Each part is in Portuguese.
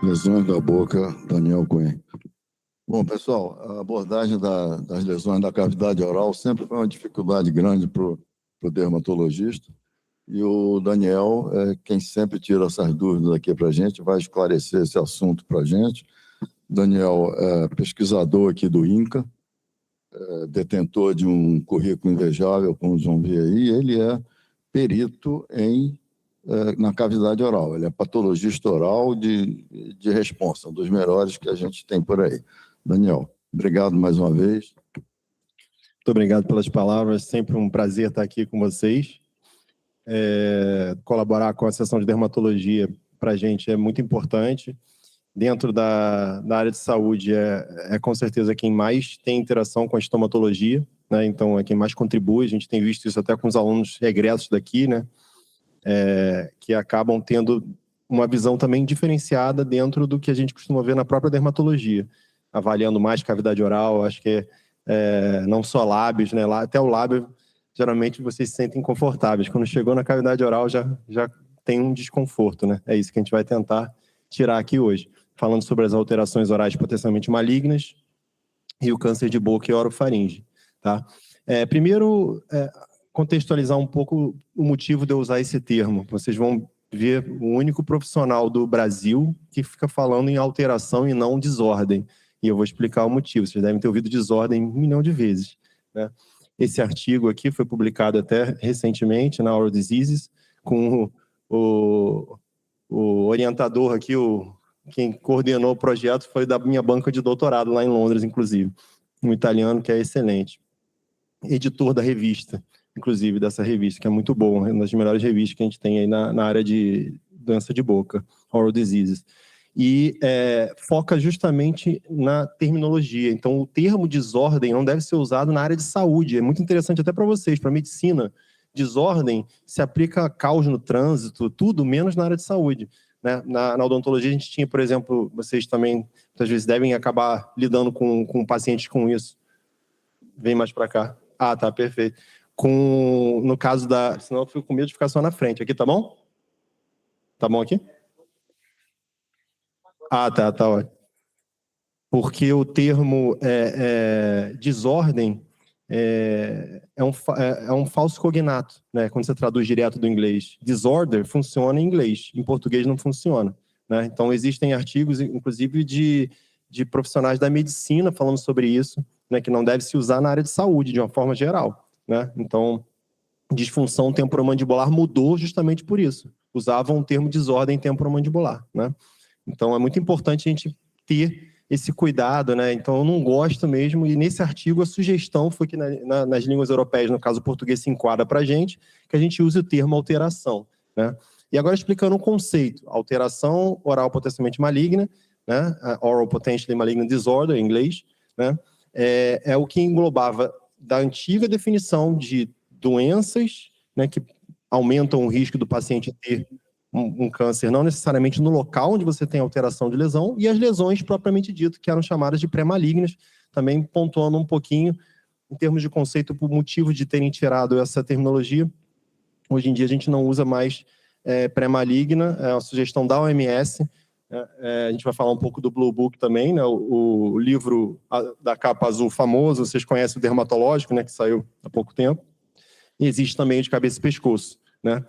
Lesões da boca, Daniel Cunha. Bom, pessoal, a abordagem das lesões da cavidade oral sempre foi uma dificuldade grande para o dermatologista, e o Daniel é quem sempre tira essas dúvidas aqui para a gente, vai esclarecer esse assunto para a gente. Daniel é pesquisador aqui do INCA, detentor de um currículo invejável, como vão ver aí, ele é perito na cavidade oral. Ele é patologista oral de responsa, um dos melhores que a gente tem por aí. Daniel, obrigado mais uma vez. Muito obrigado pelas palavras, sempre um prazer estar aqui com vocês. Colaborar com a sessão de dermatologia para a gente é muito importante. Dentro da área de saúde é com certeza quem mais tem interação com a estomatologia, né? Então é quem mais contribui. A gente tem visto isso até com os alunos egressos daqui, né? Que acabam tendo uma visão também diferenciada dentro do que a gente costuma ver na própria dermatologia, avaliando mais cavidade oral. Acho que não só lábios, né? Até o lábio, geralmente vocês se sentem confortáveis. Quando chegou na cavidade oral, já tem um desconforto, né? É isso que a gente vai tentar tirar aqui hoje, falando sobre as alterações orais potencialmente malignas e o câncer de boca e orofaringe, tá? Primeiro, contextualizar um pouco o motivo de eu usar esse termo. Vocês vão ver o único profissional do Brasil que fica falando em alteração e não desordem. E eu vou explicar o motivo. Vocês devem ter ouvido desordem 1 milhão de vezes, né? Esse artigo aqui foi publicado até recentemente na Oral Diseases, com o orientador aqui, quem coordenou o projeto foi da minha banca de doutorado lá em Londres, inclusive. Um italiano que é excelente. Editor da revista, inclusive, dessa revista, que é muito bom, é uma das melhores revistas que a gente tem aí na área de doença de boca, Oral Diseases. E foca justamente na terminologia. Então, o termo desordem não deve ser usado na área de saúde. É muito interessante até para vocês, para a medicina. Desordem se aplica a caos no trânsito, tudo menos na área de saúde, né? Na odontologia, a gente tinha, por exemplo, vocês também, muitas vezes, devem acabar lidando com pacientes com isso. Vem mais para cá. Ah, tá, perfeito. No caso senão eu fico com medo de ficar só na frente. Aqui tá bom? Tá bom aqui? Ah, tá ótimo. Porque o termo desordem é um falso cognato, né? Quando você traduz direto do inglês. Disorder funciona em inglês, em português não funciona, né? Então, existem artigos, inclusive, de profissionais da medicina falando sobre isso, né? Que não deve se usar na área de saúde, de uma forma geral, né? Então, disfunção temporomandibular mudou justamente por isso. Usavam o termo desordem temporomandibular, né? Então, é muito importante a gente ter esse cuidado, né? Então, eu não gosto mesmo, e nesse artigo a sugestão foi que nas línguas europeias, no caso o português se enquadra para a gente, que a gente use o termo alteração, né? E agora explicando um conceito, alteração oral potencialmente maligna, né? Oral Potentially Malignant Disorder, em inglês, né? É o que englobava da antiga definição de doenças, né, que aumentam o risco do paciente ter um câncer, não necessariamente no local onde você tem alteração de lesão, e as lesões propriamente dito, que eram chamadas de pré-malignas, também pontuando um pouquinho, em termos de conceito, por motivo de terem tirado essa terminologia. Hoje em dia a gente não usa mais pré-maligna, é uma sugestão da OMS. A gente vai falar um pouco do Blue Book também, né? O livro da capa azul famoso, vocês conhecem o dermatológico, né? Que saiu há pouco tempo. E existe também o de cabeça e pescoço, né?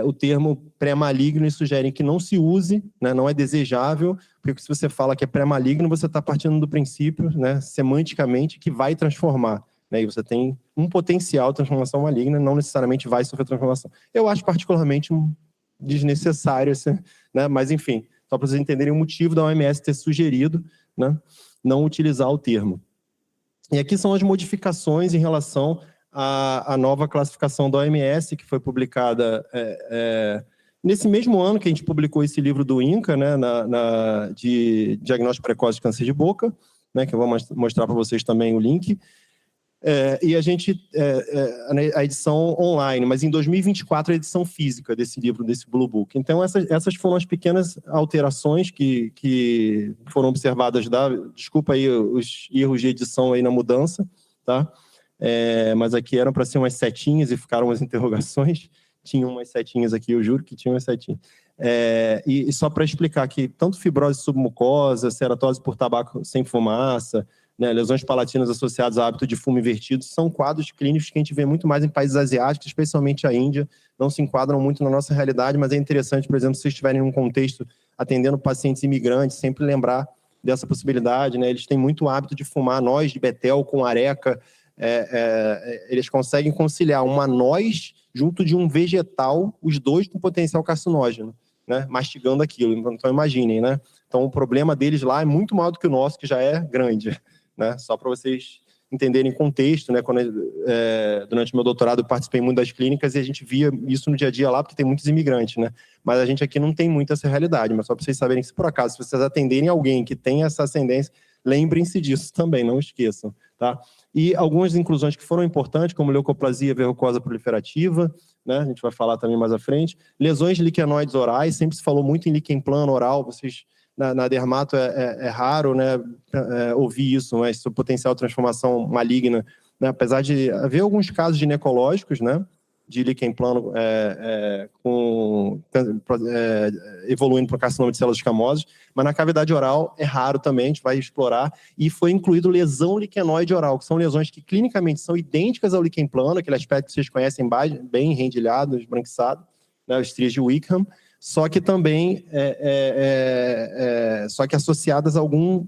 O termo pré-maligno sugere que não se use, né? Não é desejável, porque se você fala que é pré-maligno, você está partindo do princípio, né, semanticamente, que vai transformar, né? E você tem um potencial de transformação maligna, não necessariamente vai sofrer transformação. Eu acho particularmente desnecessário, né? Mas enfim, só para vocês entenderem o motivo da OMS ter sugerido, né, não utilizar o termo. E aqui são as modificações em relação à nova classificação da OMS, que foi publicada nesse mesmo ano que a gente publicou esse livro do INCA, né, de diagnóstico precoce de câncer de boca, né, que eu vou mostrar para vocês também o link. E a gente, a edição online, mas em 2024 a edição física desse livro, desse Blue Book. Então, essas foram as pequenas alterações que foram observadas. Desculpa aí os erros de edição aí na mudança, tá? Mas aqui eram para ser umas setinhas e ficaram umas interrogações. tinha umas setinhas aqui, eu juro que tinha umas setinhas. E só para explicar que tanto fibrose submucosa, ceratose por tabaco sem fumaça, né, lesões palatinas associadas a hábito de fumo invertido, são quadros clínicos que a gente vê muito mais em países asiáticos, especialmente a Índia, não se enquadram muito na nossa realidade, mas é interessante, por exemplo, se vocês estiverem em um contexto atendendo pacientes imigrantes, sempre lembrar dessa possibilidade, né? Eles têm muito hábito de fumar noz de betel com areca, eles conseguem conciliar uma noz junto de um vegetal, os dois com potencial carcinógeno, né? Mastigando aquilo, então imaginem, né? Então o problema deles lá é muito maior do que o nosso, que já é grande, né? Só para vocês entenderem contexto, né? Durante o meu doutorado eu participei muito das clínicas e a gente via isso no dia a dia lá, porque tem muitos imigrantes, né? Mas a gente aqui não tem muito essa realidade, mas só para vocês saberem que, se por acaso, se vocês atenderem alguém que tem essa ascendência, lembrem-se disso também, não esqueçam, tá? E algumas inclusões que foram importantes, como leucoplasia verrucosa proliferativa, né? A gente vai falar também mais à frente. Lesões de liquenoides orais, sempre se falou muito em líquen plano oral, vocês... Na dermato é raro, né, ouvir isso, mas sua potencial transformação maligna, né, apesar de haver alguns casos ginecológicos, né, de líquen plano evoluindo para carcinoma de células escamosas, mas na cavidade oral é raro também, a gente vai explorar, e foi incluído lesão liquenoide oral, que são lesões que clinicamente são idênticas ao líquen plano, aquele aspecto que vocês conhecem bem rendilhado, esbranquiçado, né, as estrias de Wickham, só que também só que associadas a algum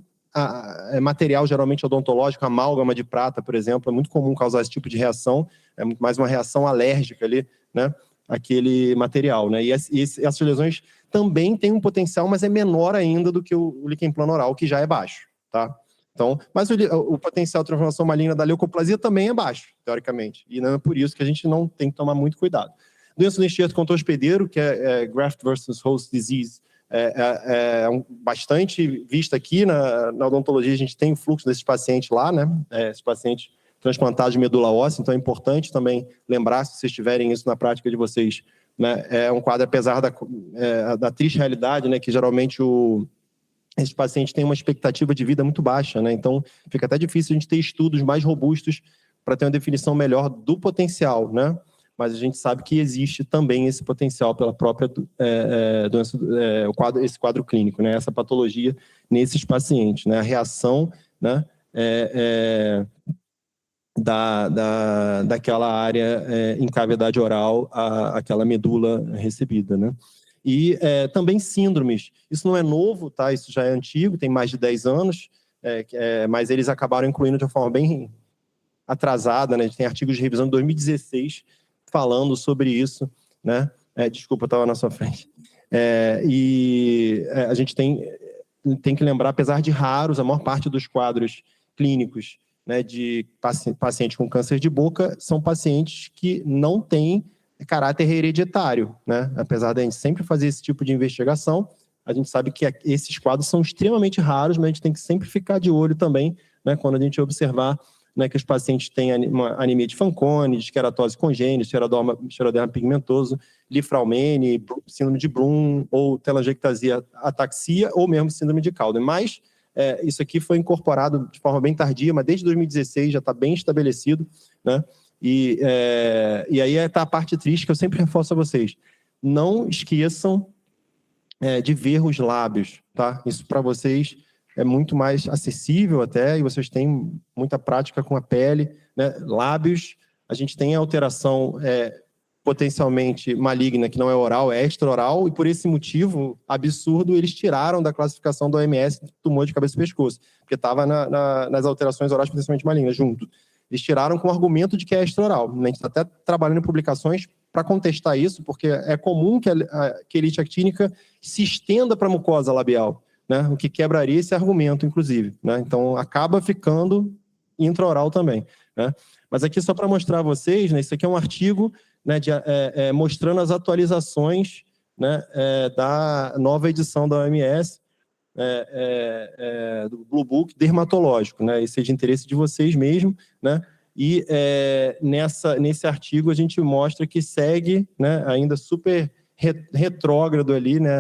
material geralmente odontológico, amálgama de prata, por exemplo, é muito comum causar esse tipo de reação, é muito mais uma reação alérgica ali, né, aquele material, né, e essas lesões também têm um potencial, mas é menor ainda do que o líquen plano oral, que já é baixo, tá? Então, mas o potencial de transformação maligna da leucoplasia também é baixo, teoricamente, e não é por isso que a gente não tem que tomar muito cuidado. Doença do enxerto contra hospedeiro, que é graft versus host disease, bastante vista aqui na odontologia. A gente tem o fluxo desses pacientes lá, né? Esses pacientes transplantados de medula óssea, então é importante também lembrar, se vocês tiverem isso na prática de vocês, né? É um quadro, apesar da triste realidade, né? Que geralmente esses pacientes têm uma expectativa de vida muito baixa, né? Então fica até difícil a gente ter estudos mais robustos para ter uma definição melhor do potencial, né? Mas a gente sabe que existe também esse potencial pela própria doença, esse quadro clínico, né? Essa patologia nesses pacientes, né? A reação, né? Daquela área em cavidade oral àquela medula recebida, né? E também síndromes. Isso não é novo, tá? Isso já é antigo, tem mais de 10 anos, mas eles acabaram incluindo de uma forma bem atrasada, né? A gente tem artigos de revisão de 2016 falando sobre isso, né? Desculpa, eu estava na sua frente. A gente tem que lembrar, apesar de raros, a maior parte dos quadros clínicos, né, de pacientes com câncer de boca são pacientes que não têm caráter hereditário, né? Apesar de a gente sempre fazer esse tipo de investigação, a gente sabe que esses quadros são extremamente raros, mas a gente tem que sempre ficar de olho também, né, quando a gente observar, né, que os pacientes têm uma anemia de Fanconi, de esqueratose congênita, xeroderma pigmentoso, Li-Fraumeni, síndrome de Bloom, ou telangiectasia ataxia, ou mesmo síndrome de Cowden. Mas isso aqui foi incorporado de forma bem tardia, mas desde 2016 já está bem estabelecido, né? E aí está a parte triste que eu sempre reforço a vocês. Não esqueçam de ver os lábios, tá? Isso para vocês é muito mais acessível até, e vocês têm muita prática com a pele, né? Lábios, a gente tem a alteração potencialmente maligna, que não é oral, é extra-oral, e por esse motivo absurdo, eles tiraram da classificação do OMS tumor de cabeça e pescoço, porque estava nas alterações orais potencialmente malignas, junto. Eles tiraram com o argumento de que é extra-oral. A gente está até trabalhando em publicações para contestar isso, porque é comum que a quelite actínica se estenda para a mucosa labial, né? O que quebraria esse argumento, inclusive, né? Então, acaba ficando intraoral também, né? Mas aqui, só para mostrar a vocês, né, isso aqui é um artigo, né, mostrando as atualizações, né, da nova edição da OMS, do Blue Book dermatológico, né? Isso é de interesse de vocês mesmo, né? E nesse artigo a gente mostra que segue, né, ainda super retrógrado ali, né,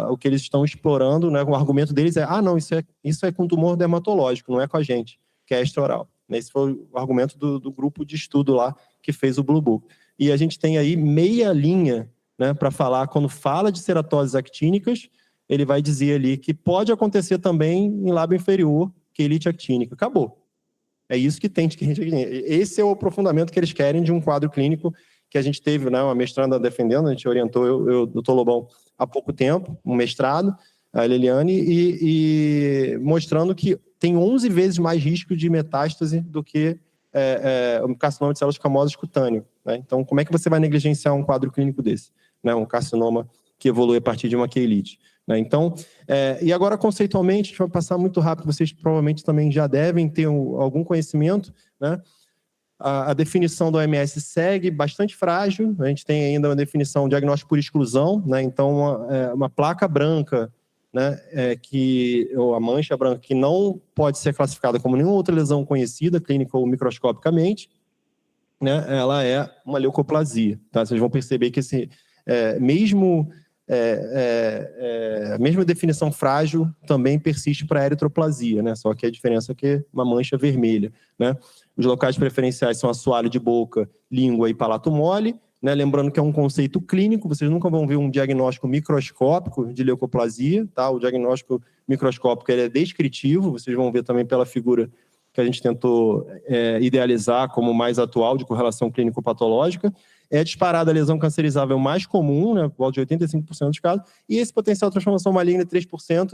o que eles estão explorando, né? O argumento deles não, isso é com tumor dermatológico, não é com a gente, que é extraoral. Esse foi o argumento do grupo de estudo lá que fez o Blue Book. e a gente tem aí meia linha, né, para falar, quando fala de ceratoses actínicas, ele vai dizer ali que pode acontecer também em lábio inferior, quelite actínica. Acabou. É isso que tem de quelite actínica. Esse é o aprofundamento que eles querem de um quadro clínico que a gente teve, né, uma mestranda defendendo, a gente orientou eu doutor Lobão, há pouco tempo, um mestrado, a Liliane, e mostrando que tem 11 vezes mais risco de metástase do que um carcinoma de células escamosas cutâneo. Né? Então, como é que você vai negligenciar um quadro clínico desse? Né? Um carcinoma que evolui a partir de uma quelite. Né? Então, e agora, conceitualmente, a gente vai passar muito rápido, vocês provavelmente também já devem ter algum conhecimento, né? A definição do OMS segue bastante frágil, a gente tem ainda uma definição diagnóstico por exclusão, né? Então, uma placa branca, né, ou a mancha branca, que não pode ser classificada como nenhuma outra lesão conhecida, clínica ou microscopicamente, né, ela é uma leucoplasia. Tá? Vocês vão perceber que a mesma definição frágil também persiste para a eritroplasia, né? Só que a diferença é que é uma mancha vermelha. Né? Os locais preferenciais são assoalho de boca, língua e palato mole. Né? Lembrando que é um conceito clínico, vocês nunca vão ver um diagnóstico microscópico de leucoplasia. Tá? O diagnóstico microscópico ele é descritivo, vocês vão ver também pela figura que a gente tentou idealizar como mais atual de correlação clínico-patológica. É disparada a lesão cancerizável mais comum, né, por volta de 85% dos casos, e esse potencial de transformação maligna de 3%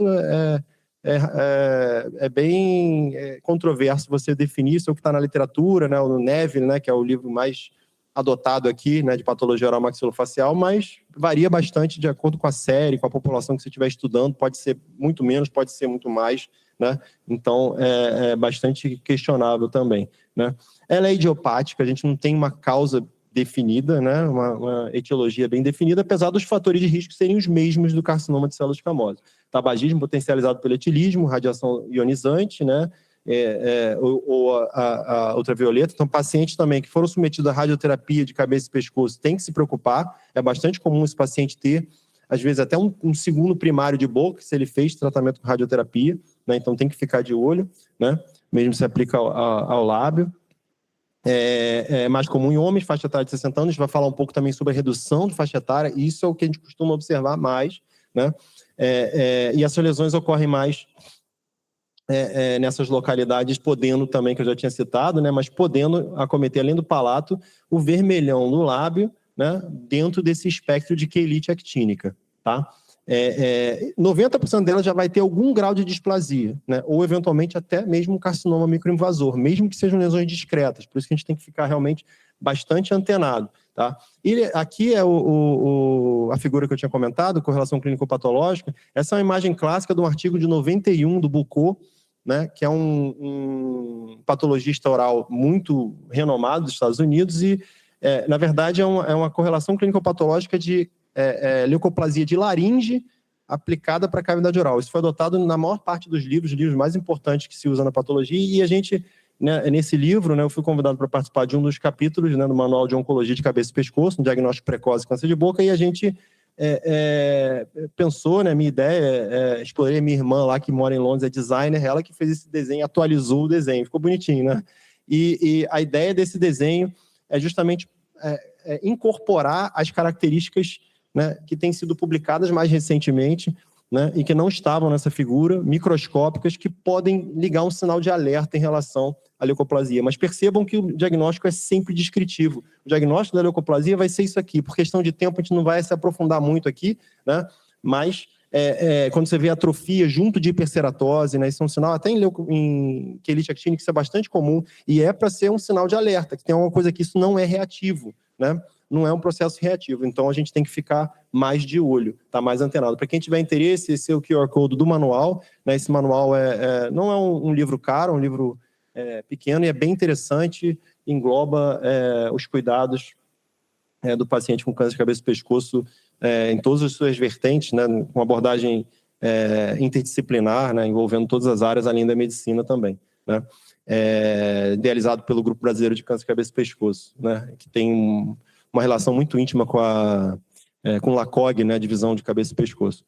é bem controverso você definir, isso é o que está na literatura, né, no Neville, né, que é o livro mais adotado aqui, né, de patologia oral maxilofacial, mas varia bastante de acordo com a série, com a população que você estiver estudando, pode ser muito menos, pode ser muito mais, né? Então, é bastante questionável também, né? Ela é idiopática, a gente não tem uma causa definida, né? Uma etiologia bem definida, apesar dos fatores de risco serem os mesmos do carcinoma de células escamosas. Tabagismo potencializado pelo etilismo, radiação ionizante, né? Ou a ultravioleta. Então, pacientes também que foram submetidos à radioterapia de cabeça e pescoço têm que se preocupar. É bastante comum esse paciente ter, às vezes, até um segundo primário de boca, se ele fez tratamento com radioterapia, né? Então, tem que ficar de olho, né? Mesmo se aplica ao lábio. É mais comum em homens, faixa etária de 60 anos. A gente vai falar um pouco também sobre a redução de faixa etária. Isso é o que a gente costuma observar mais, né? E essas lesões ocorrem mais nessas localidades, podendo também, que eu já tinha citado, né? Mas podendo acometer, além do palato, o vermelhão no lábio, né? Dentro desse espectro de quelite actínica, tá? 90% delas já vai ter algum grau de displasia, né? Ou eventualmente até mesmo um carcinoma microinvasor, mesmo que sejam lesões discretas. Por isso que a gente tem que ficar realmente bastante antenado. Tá? E aqui é a figura que eu tinha comentado, correlação clínico-patológica. Essa é uma imagem clássica de um artigo de 91 do Bucco, né? Que é um patologista oral muito renomado dos Estados Unidos e, na verdade, é uma correlação clínico-patológica de leucoplasia de laringe aplicada para a cavidade oral. Isso foi adotado na maior parte dos livros mais importantes que se usa na patologia, e a gente, né, nesse livro, né, eu fui convidado para participar de um dos capítulos, né, do Manual de Oncologia de Cabeça e Pescoço, no diagnóstico precoce de câncer de boca, e a gente pensou, né, minha ideia, explorei a minha irmã lá, que mora em Londres, é designer, ela que fez esse desenho, atualizou o desenho, ficou bonitinho, né? E a ideia desse desenho é justamente incorporar as características, né, que têm sido publicadas mais recentemente, né, e que não estavam nessa figura, microscópicas, que podem ligar um sinal de alerta em relação à leucoplasia. Mas percebam que o diagnóstico é sempre descritivo. O diagnóstico da leucoplasia vai ser isso aqui. Por questão de tempo, a gente não vai se aprofundar muito aqui, né, mas quando você vê atrofia junto de hiperceratose, né, isso é um sinal, até em quelite actínica, isso é bastante comum, e é para ser um sinal de alerta, que tem alguma coisa que isso não é reativo, né? Não é um processo reativo, então a gente tem que ficar mais de olho, tá mais antenado. Para quem tiver interesse, esse é o QR Code do manual, né? Esse manual não é um livro caro, é um livro pequeno e é bem interessante, engloba os cuidados do paciente com câncer de cabeça e pescoço em todas as suas vertentes, né? Com abordagem interdisciplinar, né? Envolvendo todas as áreas além da medicina também, né? Idealizado pelo Grupo Brasileiro de Câncer de Cabeça e Pescoço, né? Que tem uma relação muito íntima com o LACOG, né, a divisão de cabeça e pescoço.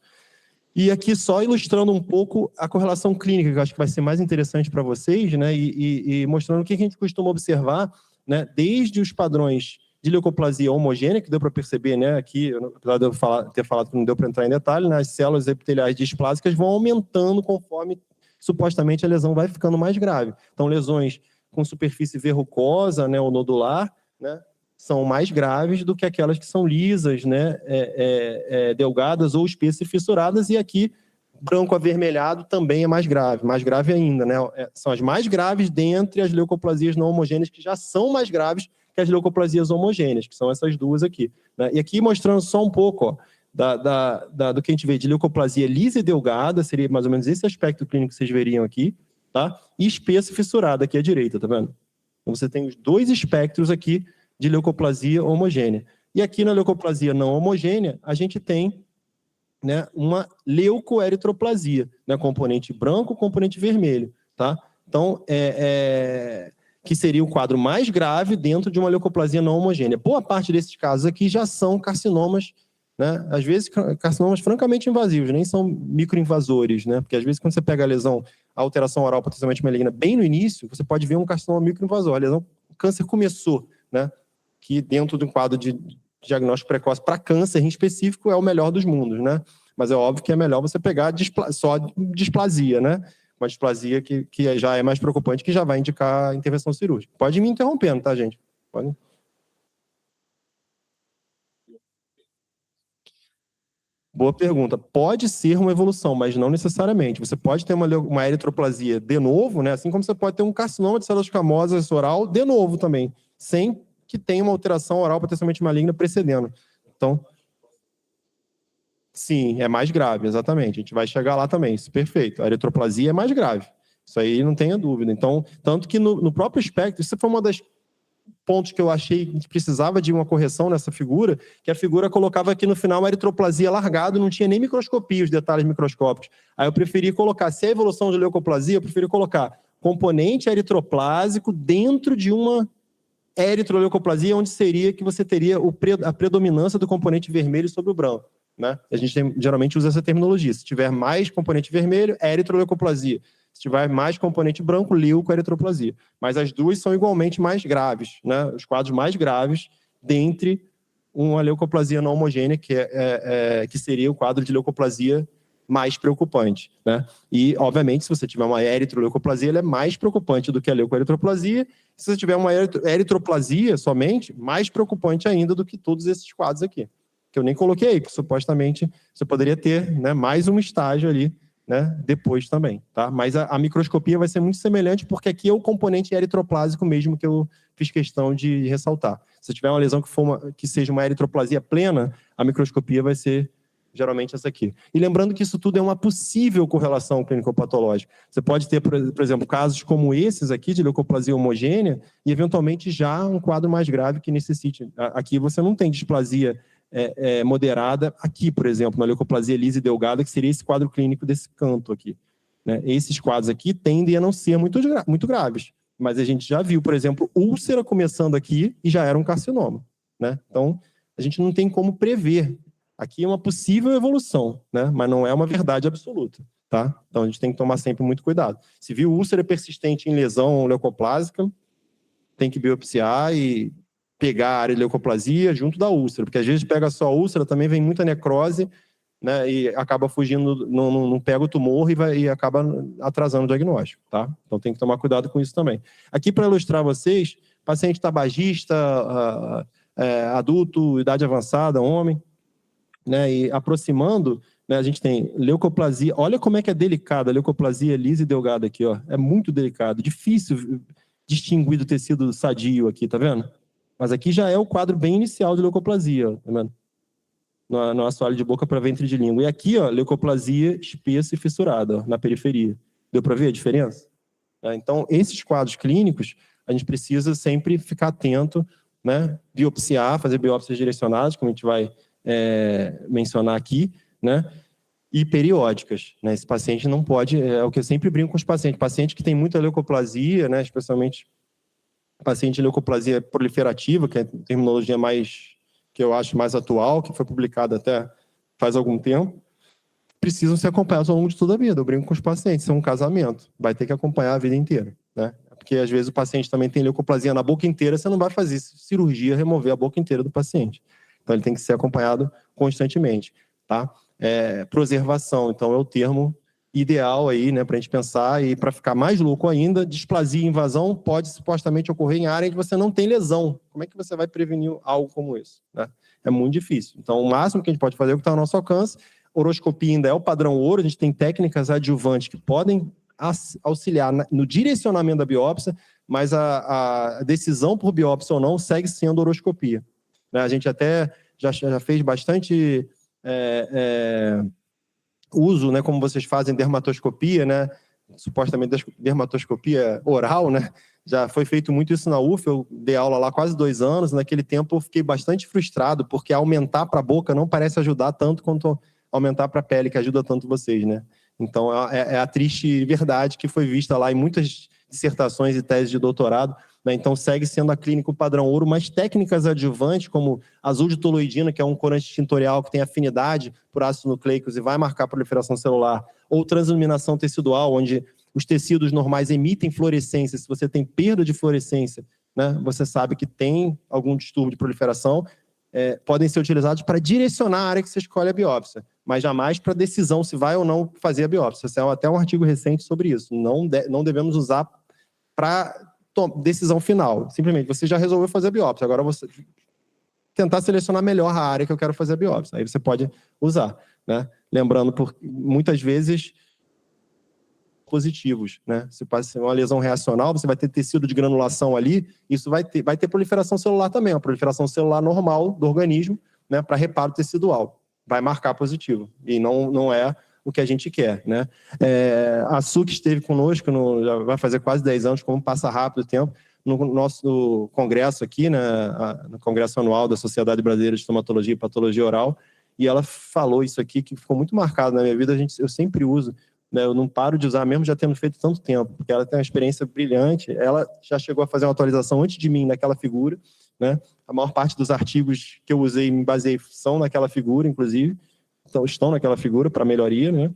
E aqui só ilustrando um pouco a correlação clínica, que eu acho que vai ser mais interessante para vocês, né, e mostrando o que a gente costuma observar, né, desde os padrões de leucoplasia homogênea, que deu para perceber, né, aqui, apesar de eu ter falado que não deu para entrar em detalhe, né, as células epiteliais displásicas vão aumentando conforme, supostamente, a lesão vai ficando mais grave. Então, lesões com superfície verrucosa, né, ou nodular, né, são mais graves do que aquelas que são lisas, né, delgadas ou espessas e fissuradas, e aqui, branco avermelhado também é mais grave ainda, né, são as mais graves dentre as leucoplasias não homogêneas, que já são mais graves que as leucoplasias homogêneas, que são essas duas aqui, né? E aqui mostrando só um pouco, ó, do que a gente vê de leucoplasia lisa e delgada, seria mais ou menos esse aspecto clínico que vocês veriam aqui, tá? E espessa e fissurada aqui à direita, tá vendo? Então você tem os dois espectros aqui de leucoplasia homogênea. E aqui na leucoplasia não homogênea, a gente tem, né, uma leucoeritroplasia, né, componente branco, componente vermelho, tá? Então, que seria o quadro mais grave dentro de uma leucoplasia não homogênea. Boa parte desses casos aqui já são carcinomas, né? Às vezes carcinomas francamente invasivos, nem são microinvasores, né? Porque às vezes quando você pega a lesão, a alteração oral potencialmente maligna bem no início, você pode ver um carcinoma microinvasor. A lesão, o câncer começou, né? Que dentro de um quadro de diagnóstico precoce para câncer em específico é o melhor dos mundos, né? Mas é óbvio que é melhor você pegar só displasia, né? Uma displasia que já é mais preocupante, que já vai indicar intervenção cirúrgica. Pode ir me interrompendo, tá, gente? Pode. Boa pergunta. Pode ser uma evolução, mas não necessariamente. Você pode ter uma eritroplasia de novo, né? Assim como você pode ter um carcinoma de células escamosas oral de novo também, sem que tenha uma alteração oral potencialmente maligna precedendo. Então, sim, é mais grave, exatamente. A gente vai chegar lá também, isso, perfeito. A eritroplasia é mais grave, isso aí não tenha dúvida. Então, tanto que no próprio espectro, isso foi uma das pontos que eu achei que precisava de uma correção nessa figura, que a figura colocava aqui no final uma eritroplasia largada, não tinha nem microscopia, os detalhes microscópicos. Aí eu preferi colocar, se é evolução de leucoplasia, eu preferi colocar componente eritroplásico dentro de uma eritroleucoplasia, onde seria que você teria a predominância do componente vermelho sobre o branco, né? A gente geralmente usa essa terminologia. Se tiver mais componente vermelho, é eritroleucoplasia. Se tiver mais componente branco, leucoeritroplasia. Mas as duas são igualmente mais graves, né? Os quadros mais graves dentre uma leucoplasia não homogênea, que seria o quadro de leucoplasia mais preocupante, né? E, obviamente, se você tiver uma eritroleucoplasia, ela é mais preocupante do que a leucoeritroplasia. Se você tiver uma eritroplasia somente, mais preocupante ainda do que todos esses quadros aqui, que eu nem coloquei, porque supostamente você poderia ter, né, mais um estágio ali, né, depois também, tá? Mas a microscopia vai ser muito semelhante, porque aqui é o componente eritroplásico mesmo que eu fiz questão de ressaltar. Se tiver uma lesão que seja uma eritroplasia plena, a microscopia vai ser geralmente essa aqui. E lembrando que isso tudo é uma possível correlação clínico-patológica. Você pode ter, por exemplo, casos como esses aqui, de leucoplasia homogênea, e eventualmente já um quadro mais grave que necessite. Aqui você não tem displasia moderada, aqui, por exemplo, na leucoplasia lisa e delgada, que seria esse quadro clínico desse canto aqui, né? Esses quadros aqui tendem a não ser muito graves, mas a gente já viu, por exemplo, úlcera começando aqui e já era um carcinoma, né? Então, a gente não tem como prever. Aqui é uma possível evolução, né? Mas não é uma verdade absoluta, tá? Então a gente tem que tomar sempre muito cuidado. Se viu úlcera persistente em lesão leucoplásica, tem que biopsiar e pegar a área de leucoplasia junto da úlcera, porque às vezes pega só a úlcera, também vem muita necrose, né? E acaba fugindo, não pega o tumor e acaba atrasando o diagnóstico, tá? Então tem que tomar cuidado com isso também. Aqui, para ilustrar vocês, paciente tabagista, adulto, idade avançada, homem, né, e aproximando, né, a gente tem leucoplasia. Olha como é que é delicada a leucoplasia lisa e delgada aqui, ó. É muito delicado, difícil distinguir do tecido sadio aqui, tá vendo? Mas aqui já é o quadro bem inicial de leucoplasia, ó, tá vendo? No assoalho de boca para ventre de língua. E aqui, ó, leucoplasia espessa e fissurada, ó, na periferia. Deu para ver a diferença? Então, esses quadros clínicos, a gente precisa sempre ficar atento, né? Biopsiar, fazer biópsias direcionadas, como a gente vai mencionar aqui, né? E periódicas, né? Esse paciente não pode, é o que eu sempre brinco com os pacientes, paciente que tem muita leucoplasia, né? Especialmente paciente de leucoplasia proliferativa, que é a terminologia que eu acho mais atual, que foi publicada até faz algum tempo, precisam ser acompanhados ao longo de toda a vida. Eu brinco com os pacientes, isso é um casamento, vai ter que acompanhar a vida inteira, né? porque às vezes o paciente também tem leucoplasia na boca inteira, você não vai fazer cirurgia, remover a boca inteira do paciente. Então, ele tem que ser acompanhado constantemente, tá? Preservação, então, é o termo ideal aí, né, para a gente pensar, e para ficar mais louco ainda, displasia e invasão pode supostamente ocorrer em área em que você não tem lesão. Como é que você vai prevenir algo como isso, né? É muito difícil. Então, o máximo que a gente pode fazer é o que está ao nosso alcance. Horoscopia ainda é o padrão ouro, a gente tem técnicas adjuvantes que podem auxiliar no direcionamento da biópsia, mas a decisão por biópsia ou não segue sendo horoscopia. A gente até já fez bastante uso, né, como vocês fazem dermatoscopia, né, supostamente dermatoscopia oral, né, já foi feito muito isso na UF, eu dei aula lá quase 2 anos, naquele tempo eu fiquei bastante frustrado, porque aumentar para a boca não parece ajudar tanto quanto aumentar para a pele, que ajuda tanto vocês, né. Então, é a triste verdade que foi vista lá em muitas dissertações e teses de doutorado, né? Então, segue sendo a clínica o padrão ouro, mas técnicas adjuvantes, como azul de toluidina, que é um corante tintorial que tem afinidade por ácidos nucleicos e vai marcar a proliferação celular, ou transiluminação tecidual, onde os tecidos normais emitem fluorescência. Se você tem perda de fluorescência, né, você sabe que tem algum distúrbio de proliferação, podem ser utilizados para direcionar a área que você escolhe a biópsia, mas jamais para decisão se vai ou não fazer a biópsia. Esse é até um artigo recente sobre isso. Não devemos usar para decisão final. Simplesmente, você já resolveu fazer a biópsia, agora você tentar selecionar melhor a área que eu quero fazer a biópsia. Aí você pode usar, né? Lembrando, muitas vezes, positivos, né? Se passa uma lesão reacional, você vai ter tecido de granulação ali, isso vai ter proliferação celular também, a proliferação celular normal do organismo, né, para reparo tecidual. Vai marcar positivo, e não é o que a gente quer, né? A SUC esteve conosco, já vai fazer quase 10 anos, como passa rápido o tempo, no nosso congresso aqui, né, no congresso anual da Sociedade Brasileira de Estomatologia e Patologia Oral, e ela falou isso aqui, que ficou muito marcado na minha vida, eu sempre uso, né, eu não paro de usar, mesmo já tendo feito tanto tempo, porque ela tem uma experiência brilhante, ela já chegou a fazer uma atualização antes de mim naquela figura, né? A maior parte dos artigos que eu usei e me baseei são naquela figura, inclusive, então, estão naquela figura para melhoria, né?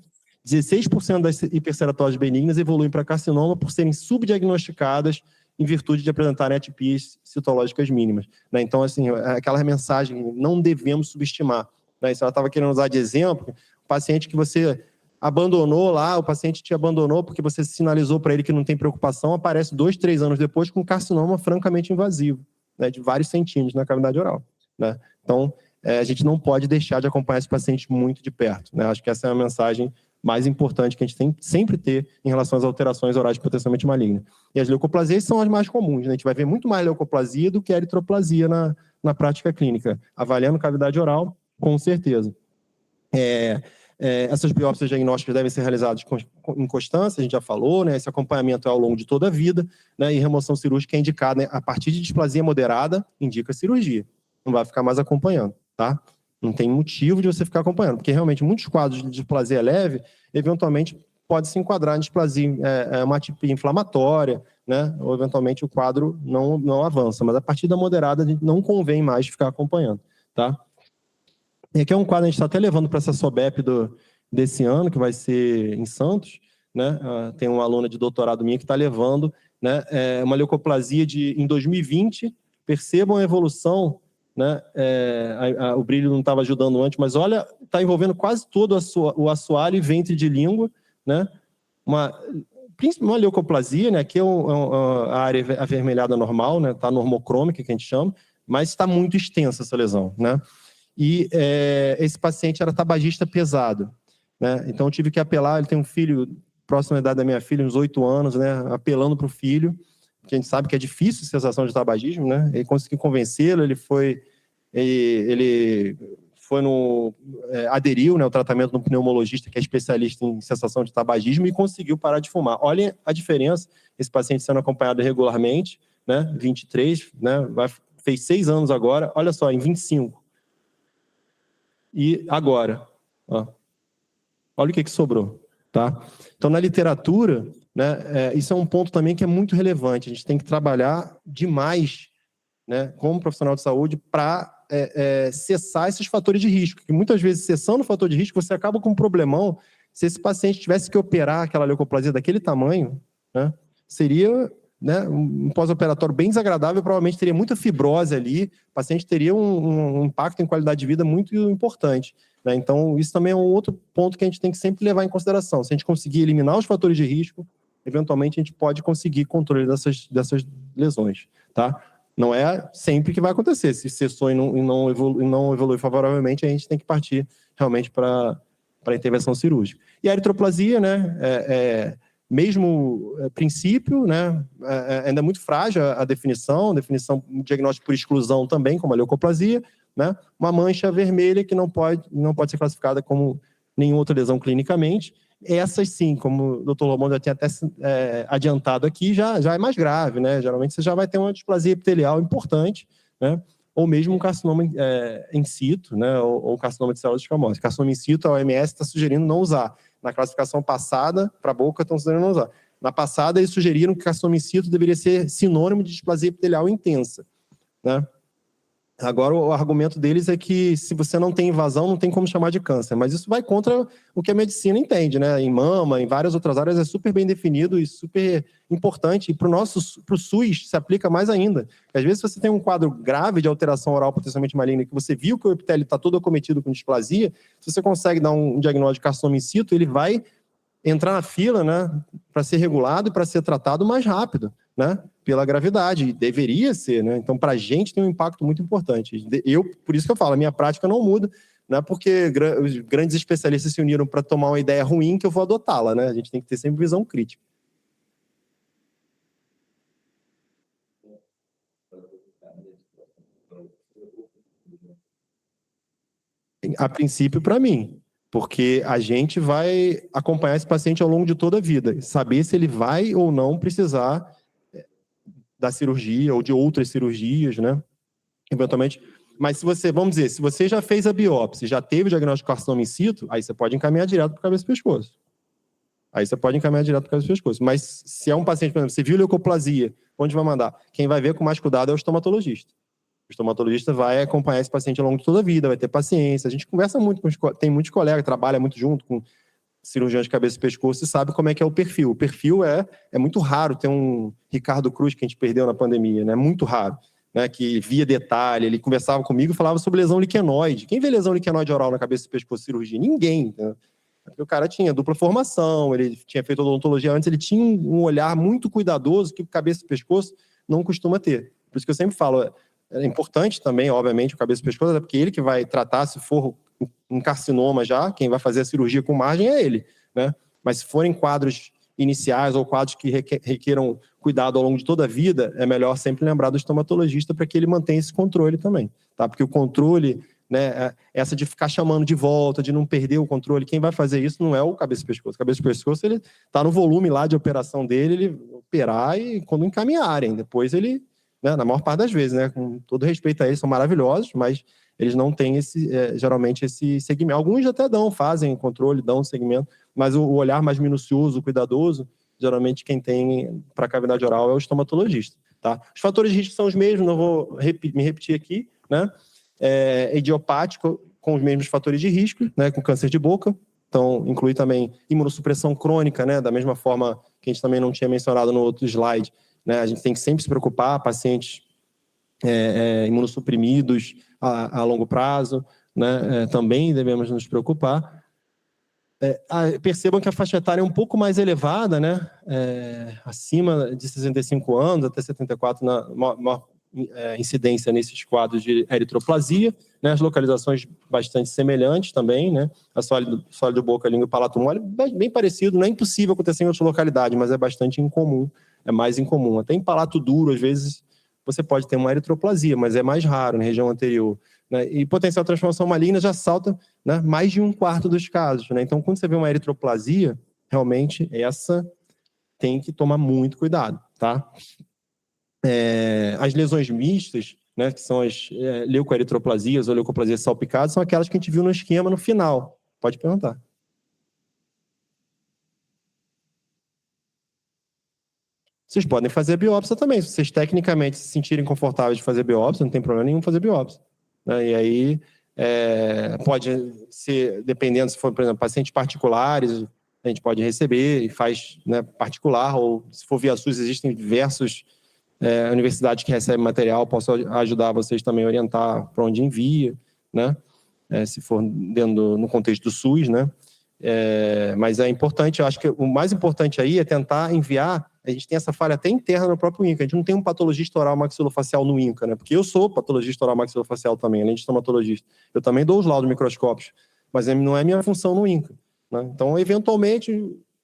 16% das hiperceratoses benignas evoluem para carcinoma por serem subdiagnosticadas em virtude de apresentarem atipias citológicas mínimas, né? Então, assim, aquela mensagem, não devemos subestimar, né? Isso ela estava querendo usar de exemplo, o paciente que você abandonou lá, o paciente te abandonou porque você sinalizou para ele que não tem preocupação, aparece 2, 3 anos depois com carcinoma francamente invasivo, né, de vários centímetros na cavidade oral, né? Então, a gente não pode deixar de acompanhar esse paciente muito de perto, né? Acho que essa é a mensagem mais importante que a gente tem que sempre ter em relação às alterações orais potencialmente malignas. E as leucoplasias são as mais comuns, né? A gente vai ver muito mais leucoplasia do que eritroplasia na prática clínica, avaliando cavidade oral, com certeza. Essas biópsias diagnósticas devem ser realizadas em constância, a gente já falou, né? Esse acompanhamento é ao longo de toda a vida, né? E remoção cirúrgica é indicada, né? A partir de displasia moderada, indica cirurgia. Não vai ficar mais acompanhando, tá? Não tem motivo de você ficar acompanhando, porque realmente muitos quadros de displasia leve, eventualmente, pode se enquadrar em displasia, uma atipia inflamatória, né? Ou eventualmente o quadro não avança, mas a partir da moderada, a gente não convém mais ficar acompanhando, tá? E aqui é um quadro que a gente está até levando para essa SOBEP desse ano, que vai ser em Santos, né? Tem uma aluna de doutorado minha que está levando, né, uma leucoplasia em 2020. Percebam a evolução, né? O brilho não estava ajudando antes, mas olha, está envolvendo quase todo o assoalho e ventre de língua, né? Uma leucoplasia, né? Aqui é a área avermelhada normal, né? Está normocrômica, que a gente chama, mas está muito extensa essa lesão, né? E esse paciente era tabagista pesado, né? Então eu tive que apelar, ele tem um filho próximo à idade da minha filha, uns 8 anos, né? Apelando para o filho, que a gente sabe que é difícil cessação de tabagismo, né? Ele conseguiu convencê-lo, ele foi aderiu, né, ao tratamento de um pneumologista que é especialista em cessação de tabagismo e conseguiu parar de fumar. Olha a diferença, esse paciente sendo acompanhado regularmente, né? 23, né? Fez 6 anos agora, olha só, em 25. E agora, ó, olha o que sobrou, tá? Então, na literatura, né, isso é um ponto também que é muito relevante. A gente tem que trabalhar demais, né, como profissional de saúde para cessar esses fatores de risco. Porque muitas vezes, cessando o fator de risco, você acaba com um problemão. Se esse paciente tivesse que operar aquela leucoplasia daquele tamanho, né, seria né, um pós-operatório bem desagradável, provavelmente teria muita fibrose ali, o paciente teria um impacto em qualidade de vida muito importante, né? Então, isso também é um outro ponto que a gente tem que sempre levar em consideração. Se a gente conseguir eliminar os fatores de risco, eventualmente a gente pode conseguir controle dessas lesões, tá? Não é sempre que vai acontecer. Se cessou e não evolui favoravelmente, a gente tem que partir realmente para a intervenção cirúrgica. E a eritroplasia, né, mesmo princípio, né, ainda é muito frágil a definição diagnóstico por exclusão também, como a leucoplasia, né, uma mancha vermelha que não pode ser classificada como nenhuma outra lesão clinicamente. Essas sim, como o doutor Lomond já tinha até adiantado aqui, já é mais grave, né? Geralmente você já vai ter uma displasia epitelial importante, né? Ou mesmo um carcinoma in situ, né? Ou carcinoma de células escamosas. Carcinoma in situ, a OMS está sugerindo não usar. Na classificação passada, para a boca, estão sugerindo não usar. Na passada, eles sugeriram que carcinoma in situ deveria ser sinônimo de displasia epitelial intensa, né? Agora, o argumento deles é que se você não tem invasão, não tem como chamar de câncer. Mas isso vai contra o que a medicina entende, né? Em mama, em várias outras áreas, é super bem definido e super importante. E para o SUS se aplica mais ainda. Porque, às vezes, se você tem um quadro grave de alteração oral potencialmente maligna, que você viu que o epitélio está todo acometido com displasia, se você consegue dar um diagnóstico de carcinoma in situ, ele vai entrar na fila, né, para ser regulado e para ser tratado mais rápido, né, pela gravidade, deveria ser, né, então para a gente tem um impacto muito importante. Por isso que eu falo, a minha prática não muda, não é porque os grandes especialistas se uniram para tomar uma ideia ruim que eu vou adotá-la, né, a gente tem que ter sempre visão crítica. A princípio, para mim, porque a gente vai acompanhar esse paciente ao longo de toda a vida, saber se ele vai ou não precisar da cirurgia ou de outras cirurgias, né? Eventualmente. Mas se você, vamos dizer, se você já fez a biópsia, já teve o diagnóstico de carcinoma in situ, aí você pode encaminhar direto para o cabeça e pescoço. Mas se é um paciente, por exemplo, você viu leucoplasia, onde vai mandar? Quem vai ver com mais cuidado é o estomatologista. O estomatologista vai acompanhar esse paciente ao longo de toda a vida, vai ter paciência. A gente conversa muito tem muitos colegas, trabalha muito junto com cirurgiões de cabeça e pescoço e sabe como é que é o perfil. O perfil é muito raro ter um Ricardo Cruz que a gente perdeu na pandemia, né? Muito raro, né? Que via detalhe, ele conversava comigo e falava sobre lesão liquenoide. Quem vê lesão liquenoide oral na cabeça e pescoço cirurgia? Ninguém, né? Porque o cara tinha dupla formação, ele tinha feito odontologia antes, ele tinha um olhar muito cuidadoso que o cabeça e pescoço não costuma ter. Por isso que eu sempre falo, é importante também, obviamente, o cabeça e pescoço, porque ele que vai tratar, se for um carcinoma já, quem vai fazer a cirurgia com margem é ele, né? Mas se forem quadros iniciais ou quadros que requeram cuidado ao longo de toda a vida, é melhor sempre lembrar do estomatologista para que ele mantenha esse controle também, tá? Porque o controle, né, essa de ficar chamando de volta, de não perder o controle, quem vai fazer isso não é o cabeça e pescoço. O cabeça e pescoço, ele tá no volume lá de operação dele, ele operar e quando encaminharem, depois ele, né, na maior parte das vezes, né, com todo respeito a eles, são maravilhosos, mas eles não têm geralmente esse segmento. Alguns até fazem controle, dão segmento, mas o olhar mais minucioso, cuidadoso, geralmente quem tem para cavidade oral é o estomatologista, tá? Os fatores de risco são os mesmos, não vou me repetir aqui, né? Idiopático com os mesmos fatores de risco, né? Com câncer de boca, então inclui também imunossupressão crônica, né? Da mesma forma que a gente também não tinha mencionado no outro slide, né? A gente tem que sempre se preocupar, pacientes imunossuprimidos a longo prazo, né? Também devemos nos preocupar. Percebam que a faixa etária é um pouco mais elevada, né? Acima de 65 anos, até 74, na maior incidência nesses quadros de eritroplasia, né? As localizações bastante semelhantes também, né? A sólido boca, língua e palato mole, bem parecido, não é impossível acontecer em outras localidades, mas é bastante incomum, é mais incomum. Até em palato duro, às vezes, você pode ter uma eritroplasia, mas é mais raro na região anterior, né? E potencial transformação maligna já salta, né, mais de 1/4 dos casos, né? Então, quando você vê uma eritroplasia, realmente essa tem que tomar muito cuidado, tá? As lesões mistas, né, que são as leucoeritroplasias ou leucoplasias salpicadas, são aquelas que a gente viu no esquema no final. Pode perguntar. Vocês podem fazer biópsia também. Se vocês tecnicamente se sentirem confortáveis de fazer biópsia, não tem problema nenhum fazer biópsia, né? E aí pode ser, dependendo se for, por exemplo, pacientes particulares, a gente pode receber e faz, né, particular, ou se for via SUS, existem diversas universidades que recebem material, posso ajudar vocês também a orientar para onde envia, né? Se for no contexto do SUS, né? Mas é importante, eu acho que o mais importante aí é tentar enviar. A gente tem essa falha até interna no próprio INCA, a gente não tem um patologista oral maxilofacial no INCA, né? Porque eu sou patologista oral maxilofacial também, além de estomatologista. Eu também dou os laudos microscópicos, mas não é minha função no INCA, né? Então, eventualmente,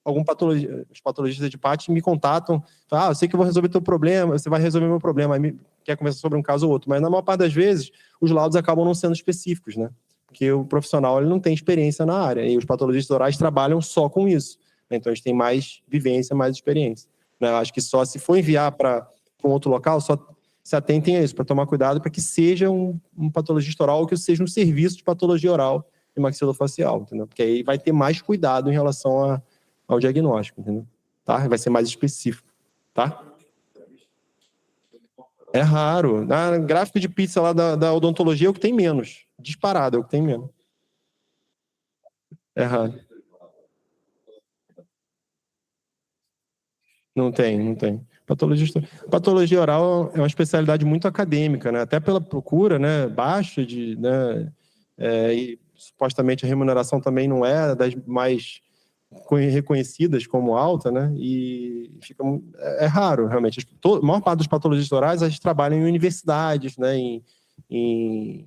os patologistas de PAT me contatam, falam, eu sei que eu vou resolver teu problema, você vai resolver meu problema, aí quer conversar sobre um caso ou outro, mas na maior parte das vezes, os laudos acabam não sendo específicos, né? Porque o profissional ele não tem experiência na área, e os patologistas orais trabalham só com isso, né? Então eles têm mais vivência, mais experiência, né? Eu acho que só se for enviar para um outro local, só se atentem a isso, para tomar cuidado para que seja um patologista oral ou que seja um serviço de patologia oral e maxilofacial, entendeu? Porque aí vai ter mais cuidado em relação ao diagnóstico, entendeu? Tá? Vai ser mais específico, tá? É raro. Na gráfico de pizza lá da odontologia é o que tem menos. Disparado é o que tem menos. É raro. Não tem. Patologia oral é uma especialidade muito acadêmica, né? Até pela procura, né, baixa né, e supostamente a remuneração também não é das mais reconhecidas como alta, né? E é raro, realmente. A maior parte dos patologistas orais, a gente trabalha em universidades, né? Em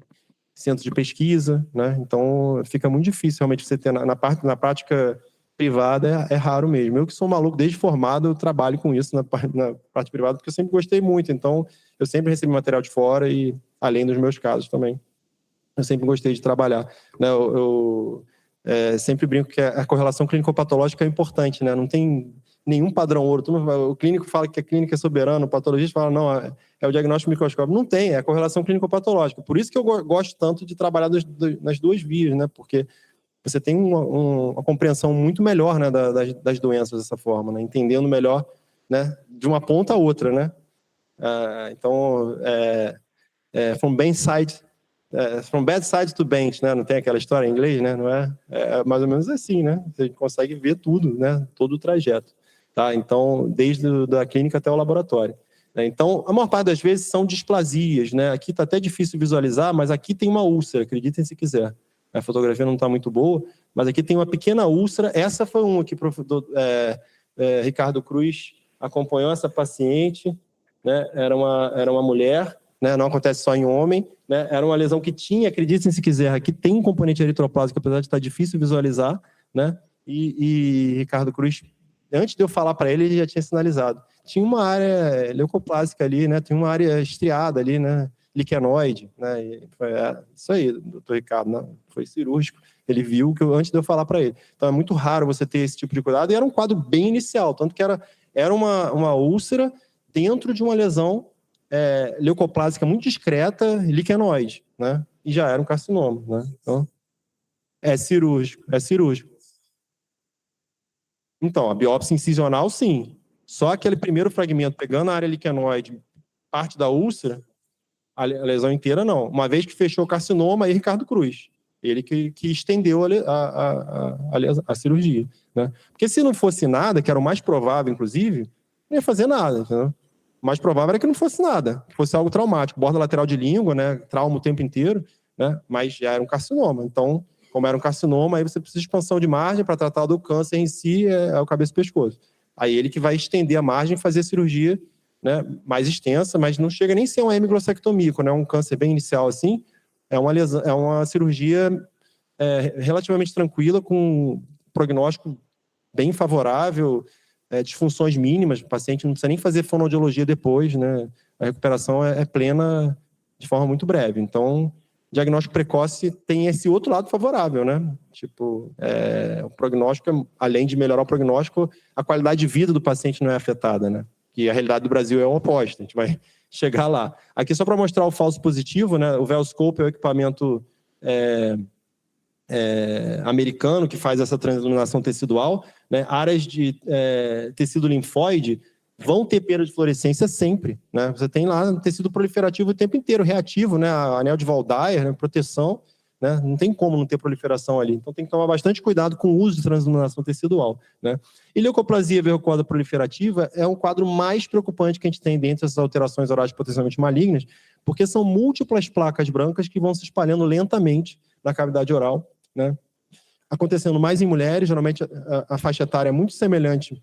centros de pesquisa, né? Então fica muito difícil realmente você ter na prática privada é raro mesmo. Eu que sou maluco desde formado, eu trabalho com isso na parte privada porque eu sempre gostei muito. Então eu sempre recebi material de fora e além dos meus casos também, eu sempre gostei de trabalhar, né? Eu sempre brinco que a correlação clínico-patológica é importante, né? Não tem nenhum padrão ouro. O clínico fala que a clínica é soberana, o patologista fala, não, é o diagnóstico microscópico. Não tem, é a correlação clínico-patológica. Por isso que eu gosto tanto de trabalhar nas duas vias, né? Porque você tem uma compreensão muito melhor, né, das doenças dessa forma, né? Entendendo melhor, né, de uma ponta a outra, né? Então, from bad side to bench, né? Não tem aquela história em inglês, né? Não é? É mais ou menos assim, né? Você consegue ver tudo, né? Todo o trajeto, tá? Então, desde a clínica até o laboratório. Então, a maior parte das vezes são displasias, né? Aqui está até difícil visualizar, mas aqui tem uma úlcera, acreditem se quiser. A fotografia não está muito boa, mas aqui tem uma pequena úlcera. Essa foi uma que Ricardo Cruz acompanhou essa paciente, né? Era uma mulher, né? Não acontece só em homem, né? Era uma lesão que tinha, acreditem se quiser, aqui tem um componente eritroplásico, apesar de estar difícil visualizar, né? E Ricardo Cruz, antes de eu falar para ele já tinha sinalizado. Tinha uma área leucoplásica ali, né? Tinha uma área estriada ali, né? Liquenoide, né? Isso aí, doutor Ricardo, né? Foi cirúrgico. Ele viu que antes de eu falar para ele. Então é muito raro você ter esse tipo de cuidado. E era um quadro bem inicial, tanto que era uma úlcera dentro de uma lesão leucoplásica muito discreta, liquenoide, né? E já era um carcinoma, né? Então, é cirúrgico. Então, a biópsia incisional, sim. Só aquele primeiro fragmento pegando a área liquenoide, parte da úlcera, a lesão inteira não. Uma vez que fechou o carcinoma, aí Ricardo Cruz. Ele que estendeu a cirurgia, né? Porque se não fosse nada, que era o mais provável, inclusive, não ia fazer nada, entendeu? O mais provável era que não fosse nada, que fosse algo traumático, borda lateral de língua, né? Trauma o tempo inteiro, né? Mas já era um carcinoma. Então, como era um carcinoma, aí você precisa de expansão de margem para tratar do câncer em si, é o cabeça e pescoço. Aí ele que vai estender a margem e fazer a cirurgia, né, mais extensa, mas não chega nem a ser uma hemiglosectomia, quando é um câncer bem inicial assim, é uma cirurgia relativamente tranquila, com prognóstico bem favorável, disfunções mínimas, o paciente não precisa nem fazer fonoaudiologia depois, né, a recuperação é plena de forma muito breve. Então, diagnóstico precoce tem esse outro lado favorável, né? Tipo, o prognóstico, além de melhorar o prognóstico, a qualidade de vida do paciente não é afetada, né? Que a realidade do Brasil é o oposto, a gente vai chegar lá. Aqui só para mostrar o falso positivo, né? O Velscope é o equipamento americano que faz essa transiluminação tecidual, né? Áreas de tecido linfóide vão ter perda de fluorescência sempre, né? Você tem lá tecido proliferativo o tempo inteiro, reativo, né? Anel de Waldeyer, né? Proteção, né? Não tem como não ter proliferação ali. Então tem que tomar bastante cuidado com o uso de transiluminação tecidual, né? E leucoplasia verrucosa proliferativa é um quadro mais preocupante que a gente tem dentro dessas alterações orais potencialmente malignas, porque são múltiplas placas brancas que vão se espalhando lentamente na cavidade oral, né? Acontecendo mais em mulheres, geralmente a faixa etária é muito semelhante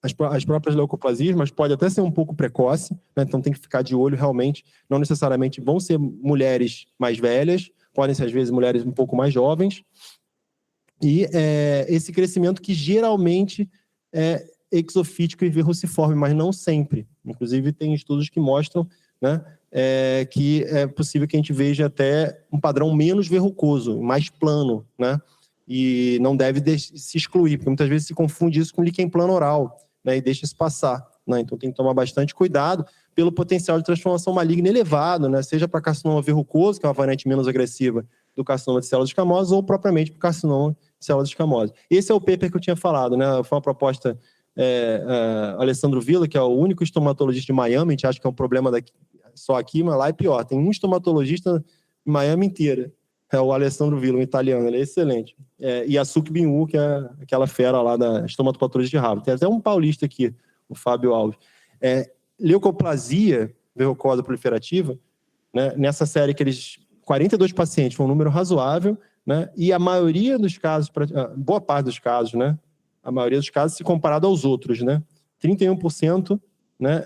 às próprias leucoplasias, mas pode até ser um pouco precoce, né? Então tem que ficar de olho realmente, não necessariamente vão ser mulheres mais velhas, podem ser às vezes mulheres um pouco mais jovens, e esse crescimento que geralmente é exofítico e verruciforme, mas não sempre. Inclusive tem estudos que mostram, né, que é possível que a gente veja até um padrão menos verrucoso, mais plano, né? E não deve se excluir, porque muitas vezes se confunde isso com líquen plano oral, né, e deixa isso passar, né? Então tem que tomar bastante cuidado pelo potencial de transformação maligna elevado, né? Seja para carcinoma verrucoso, que é uma variante menos agressiva do carcinoma de células escamosas, ou propriamente para o carcinoma de células escamosas. Esse é o paper que eu tinha falado, né? Foi uma proposta Alessandro Villa, que é o único estomatologista de Miami, a gente acha que é um problema só aqui, mas lá é pior. Tem um estomatologista em Miami inteira. É o Alessandro Villa, um italiano, ele é excelente. E a Suk Bin-Woo, que é aquela fera lá da estomatopatologia de Harvard. Tem até um paulista aqui, o Fábio Alves. Leucoplasia verrucosa proliferativa, né, nessa série que 42 pacientes, foi um número razoável, né, e a maioria dos casos, boa parte dos casos, né, a maioria dos casos se comparado aos outros, né, 31%, né,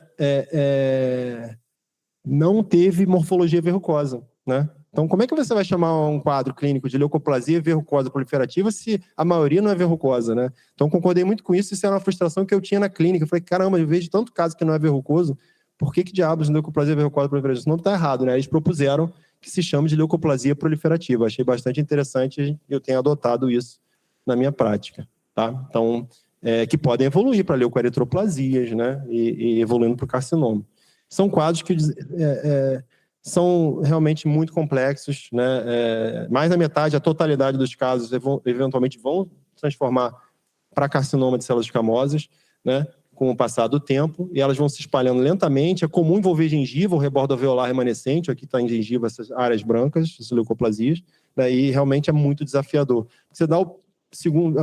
não teve morfologia verrucosa, né? Então, como é que você vai chamar um quadro clínico de leucoplasia verrucosa proliferativa se a maioria não é verrucosa, né? Então, concordei muito com isso. Isso era uma frustração que eu tinha na clínica. Eu falei, caramba, eu vejo tanto caso que não é verrucoso, por que diabos leucoplasia verrucosa proliferativa? Isso não está errado, né? Eles propuseram que se chame de leucoplasia proliferativa. Achei bastante interessante e eu tenho adotado isso na minha prática, tá? Então, que podem evoluir para leucoeritroplasias, né? E evoluindo para o carcinoma. São quadros que são realmente muito complexos, né? Mais da metade, a totalidade dos casos eventualmente vão transformar para carcinoma de células escamosas, né? Com o passar do tempo, e elas vão se espalhando lentamente. É comum envolver gengiva, o rebordo alveolar remanescente, aqui está em gengiva essas áreas brancas, essas leucoplasias, né? E realmente é muito desafiador. Você dá o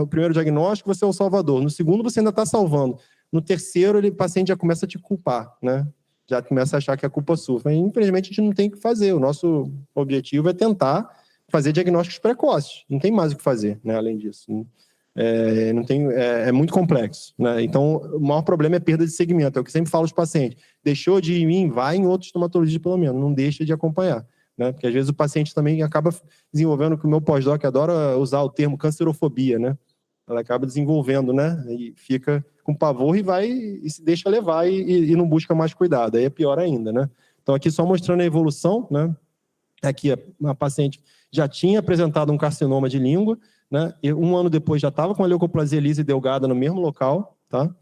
primeiro diagnóstico, você é o salvador. No segundo, você ainda está salvando. No terceiro, o paciente já começa a te culpar, né? Já começa a achar que é culpa sua. Mas, infelizmente, a gente não tem o que fazer. O nosso objetivo é tentar fazer diagnósticos precoces. Não tem mais o que fazer, né, além disso. É muito complexo, né? Então, o maior problema é a perda de segmento. É o que eu sempre falo aos pacientes. Deixou de ir em mim, vai em outro estomatologista, pelo menos. Não deixa de acompanhar, né? Porque, às vezes, o paciente também acaba desenvolvendo, que o meu pós-doc adora usar o termo cancerofobia, né? Ela acaba desenvolvendo, né? E fica com pavor e vai e se deixa levar e não busca mais cuidado. Aí é pior ainda, né? Então, aqui só mostrando a evolução, né? Aqui a paciente já tinha apresentado um carcinoma de língua, né? E 1 ano depois já estava com a leucoplasia lisa e delgada no mesmo local, tá?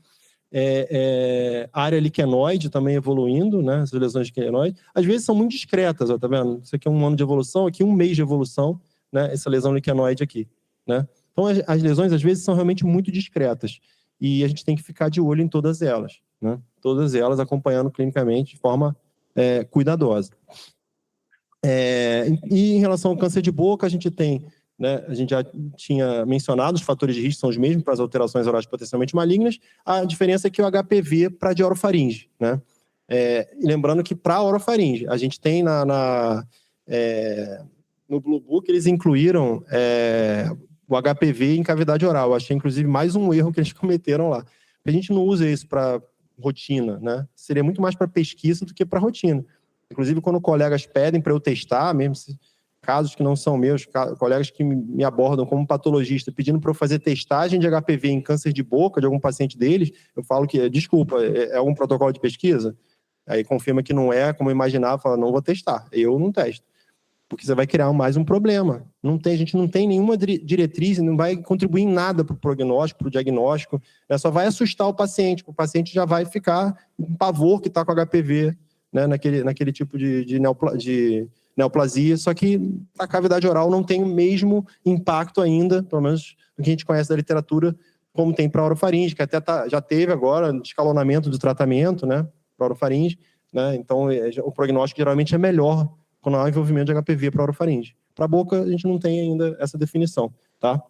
Área liquenoide também evoluindo, né? Essas lesões de liquenoide. Às vezes são muito discretas, ó, tá vendo? Isso aqui é 1 ano de evolução, aqui 1 mês de evolução, né? Essa lesão liquenoide aqui, né? Então, as lesões, às vezes, são realmente muito discretas. E a gente tem que ficar de olho em todas elas, né? Todas elas acompanhando clinicamente de forma cuidadosa. E em relação ao câncer de boca, a gente tem, né? A gente já tinha mencionado, os fatores de risco são os mesmos para as alterações orais potencialmente malignas. A diferença é que o HPV para de orofaringe, né? Lembrando que para a orofaringe, a gente tem no Blue Book, eles incluíram o HPV em cavidade oral. Eu achei, inclusive, mais um erro que eles cometeram lá. A gente não usa isso para rotina, né? Seria muito mais para pesquisa do que para rotina. Inclusive, quando colegas pedem para eu testar, mesmo casos que não são meus, colegas que me abordam como patologista, pedindo para eu fazer testagem de HPV em câncer de boca de algum paciente deles, eu falo que, desculpa, é algum protocolo de pesquisa? Aí confirma que não é, como eu imaginava, fala, não vou testar. Eu não testo. Porque você vai criar mais um problema. A gente não tem nenhuma diretriz, não vai contribuir em nada para o prognóstico, para o diagnóstico, né? Só vai assustar o paciente já vai ficar em pavor que está com HPV, né? naquele tipo de neoplasia, só que a cavidade oral não tem o mesmo impacto ainda, pelo menos do que a gente conhece da literatura, como tem para a orofaringe, que até já teve agora escalonamento do tratamento, né, para a orofaringe, né? Então o prognóstico geralmente é melhor quando há envolvimento de HPV para a orofaringe. Para a boca, a gente não tem ainda essa definição, tá?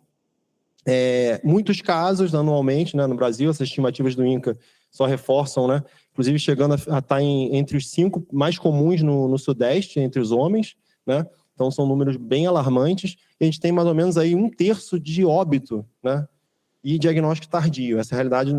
Muitos casos anualmente, né, no Brasil, essas estimativas do INCA só reforçam, né? Inclusive chegando a estar entre os 5 mais comuns no Sudeste, entre os homens, né? Então são números bem alarmantes. A gente tem mais ou menos aí 1/3 de óbito, né? E diagnóstico tardio. Essa realidade,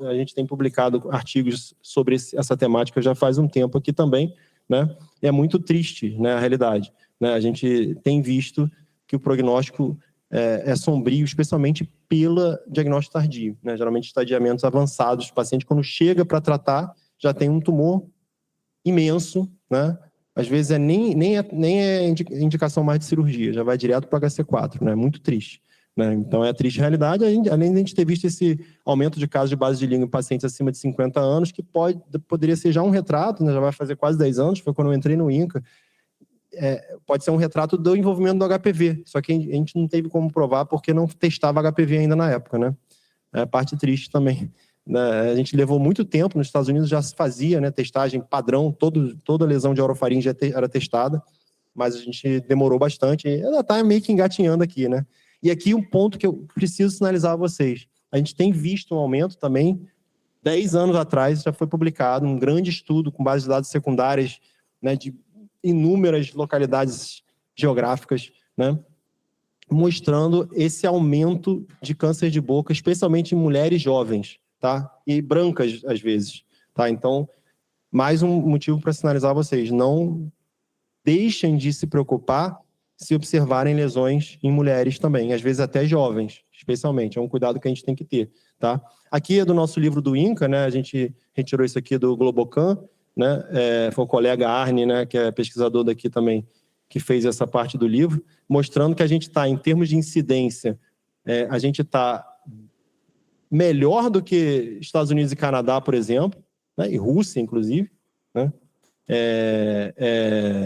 a gente tem publicado artigos sobre essa temática já faz um tempo aqui também, né? E é muito triste, né, a realidade, né? A gente tem visto que o prognóstico é sombrio, especialmente pelo diagnóstico tardio, né? Geralmente estadiamentos avançados, o paciente quando chega para tratar já tem um tumor imenso, né? Às vezes nem é indicação mais de cirurgia, já vai direto para HC4, né? Muito triste, né? Então é a triste realidade, além de a gente ter visto esse aumento de casos de base de língua em pacientes acima de 50 anos, que poderia ser já um retrato, né? Já vai fazer quase 10 anos, foi quando eu entrei no INCA, pode ser um retrato do envolvimento do HPV, só que a gente não teve como provar porque não testava HPV ainda na época, né? É parte triste também. A gente levou muito tempo, nos Estados Unidos já se fazia, né, testagem padrão, toda lesão de orofaringe era testada, mas a gente demorou bastante, ela está meio que engatinhando aqui, né? E aqui um ponto que eu preciso sinalizar a vocês, a gente tem visto um aumento também, 10 anos atrás já foi publicado um grande estudo com base de dados secundárias, né, de inúmeras localidades geográficas, né, mostrando esse aumento de câncer de boca, especialmente em mulheres jovens, tá? E brancas, às vezes, tá? Então, mais um motivo para sinalizar a vocês, não deixem de se preocupar se observarem lesões em mulheres também, às vezes até jovens, especialmente, é um cuidado que a gente tem que ter, tá? Aqui é do nosso livro do INCA, né? A gente retirou isso aqui do Globocan, né? Foi o colega Arne, né, que é pesquisador daqui também, que fez essa parte do livro, mostrando que a gente está, em termos de incidência, a gente está melhor do que Estados Unidos e Canadá, por exemplo, né, e Rússia, inclusive, né?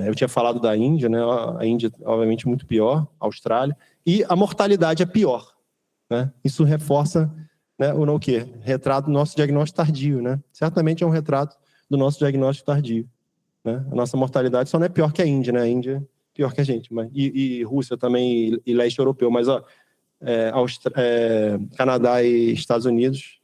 Eu tinha falado da Índia, né? A Índia, obviamente, muito pior, a Austrália, e a mortalidade é pior, né? Isso reforça, né, o quê? Retrato do nosso diagnóstico tardio, né? Certamente é um retrato do nosso diagnóstico tardio, né? A nossa mortalidade só não é pior que a Índia, né? A Índia é pior que a gente, mas, e Rússia também, e leste europeu, mas Canadá e Estados Unidos,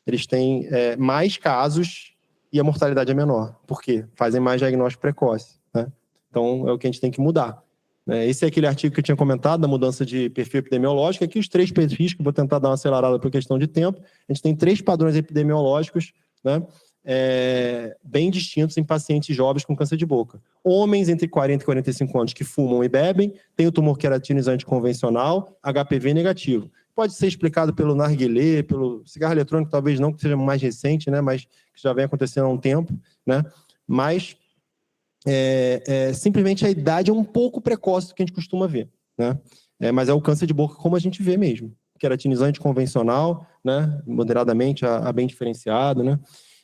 eles têm mais casos e a mortalidade é menor. Por quê? Fazem mais diagnóstico precoce, né? Então, é o que a gente tem que mudar, né? Esse é aquele artigo que eu tinha comentado, da mudança de perfil epidemiológico. Aqui os 3 perfis, que eu vou tentar dar uma acelerada por questão de tempo. A gente tem 3 padrões epidemiológicos, né? Bem distintos em pacientes jovens com câncer de boca. Homens entre 40 e 45 anos que fumam e bebem, tem o tumor queratinizante convencional, HPV negativo. Pode ser explicado pelo narguilé, pelo cigarro eletrônico, talvez não, que seja mais recente, né, mas que já vem acontecendo há um tempo, né? Mas simplesmente a idade é um pouco precoce do que a gente costuma ver, né? Mas é o câncer de boca como a gente vê mesmo. Queratinizante convencional, né, moderadamente a bem diferenciado, né?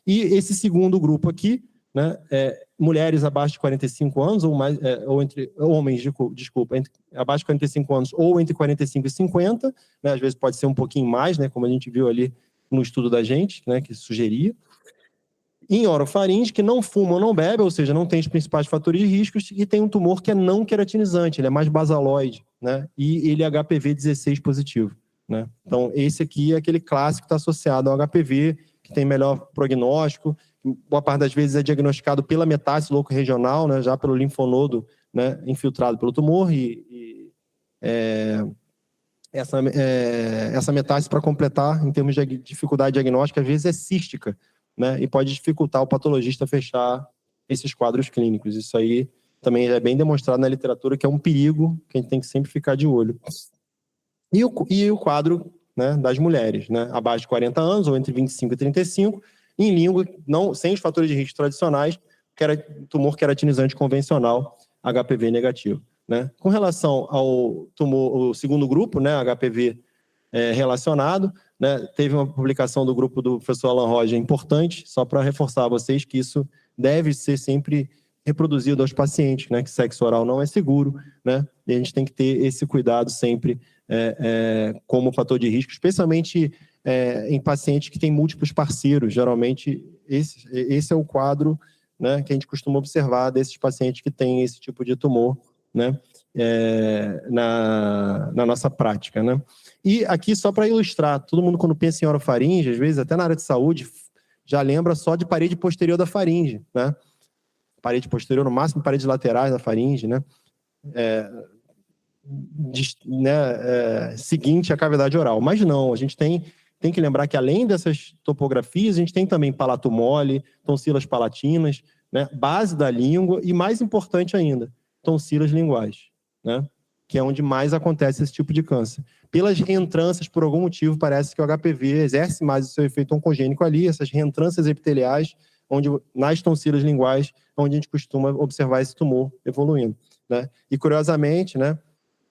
E esse segundo grupo aqui, né, mulheres abaixo de 45 anos, ou mais, ou entre homens, desculpa, abaixo de 45 anos, ou entre 45 e 50, né, às vezes pode ser um pouquinho mais, né, como a gente viu ali no estudo da gente, né, que sugeria. Em orofaringe, que não fuma ou não bebe, ou seja, não tem os principais fatores de riscos, e tem um tumor que é não queratinizante, ele é mais basaloide, né, e ele é HPV 16 positivo, né. Então, esse aqui é aquele clássico que está associado ao HPV, que tem melhor prognóstico, boa parte das vezes é diagnosticado pela metástase loco-regional, né, já pelo linfonodo, né, infiltrado pelo tumor, essa metástase, para completar, em termos de dificuldade diagnóstica, às vezes é cística, né, e pode dificultar o patologista fechar esses quadros clínicos. Isso aí também é bem demonstrado na literatura, que é um perigo que a gente tem que sempre ficar de olho. E o quadro, né, das mulheres, né, abaixo de 40 anos, ou entre 25 e 35, em língua, sem os fatores de risco tradicionais, tumor queratinizante convencional, HPV negativo, né? Com relação ao tumor, o segundo grupo, né, HPV relacionado, né, teve uma publicação do grupo do professor Alan Roger importante, só para reforçar a vocês que isso deve ser sempre reproduzido aos pacientes, né, que sexo oral não é seguro, né, e a gente tem que ter esse cuidado sempre como fator de risco, especialmente em pacientes que têm múltiplos parceiros. Geralmente, esse é o quadro, né, que a gente costuma observar desses pacientes que têm esse tipo de tumor, né? na nossa prática, né? E aqui, só para ilustrar, todo mundo quando pensa em orofaringe, às vezes até na área de saúde, já lembra só de parede posterior da faringe, né? Parede posterior, no máximo, paredes laterais da faringe, né? Seguinte à cavidade oral. Mas não, a gente tem que lembrar que além dessas topografias, a gente tem também palato mole, tonsilas palatinas, né? Base da língua e, mais importante ainda, tonsilas linguais, né? Que é onde mais acontece esse tipo de câncer. Pelas reentrâncias, por algum motivo, parece que o HPV exerce mais o seu efeito oncogênico ali, essas reentrâncias epiteliais, onde, nas tonsilas linguais, onde a gente costuma observar esse tumor evoluindo, né? E, curiosamente, né,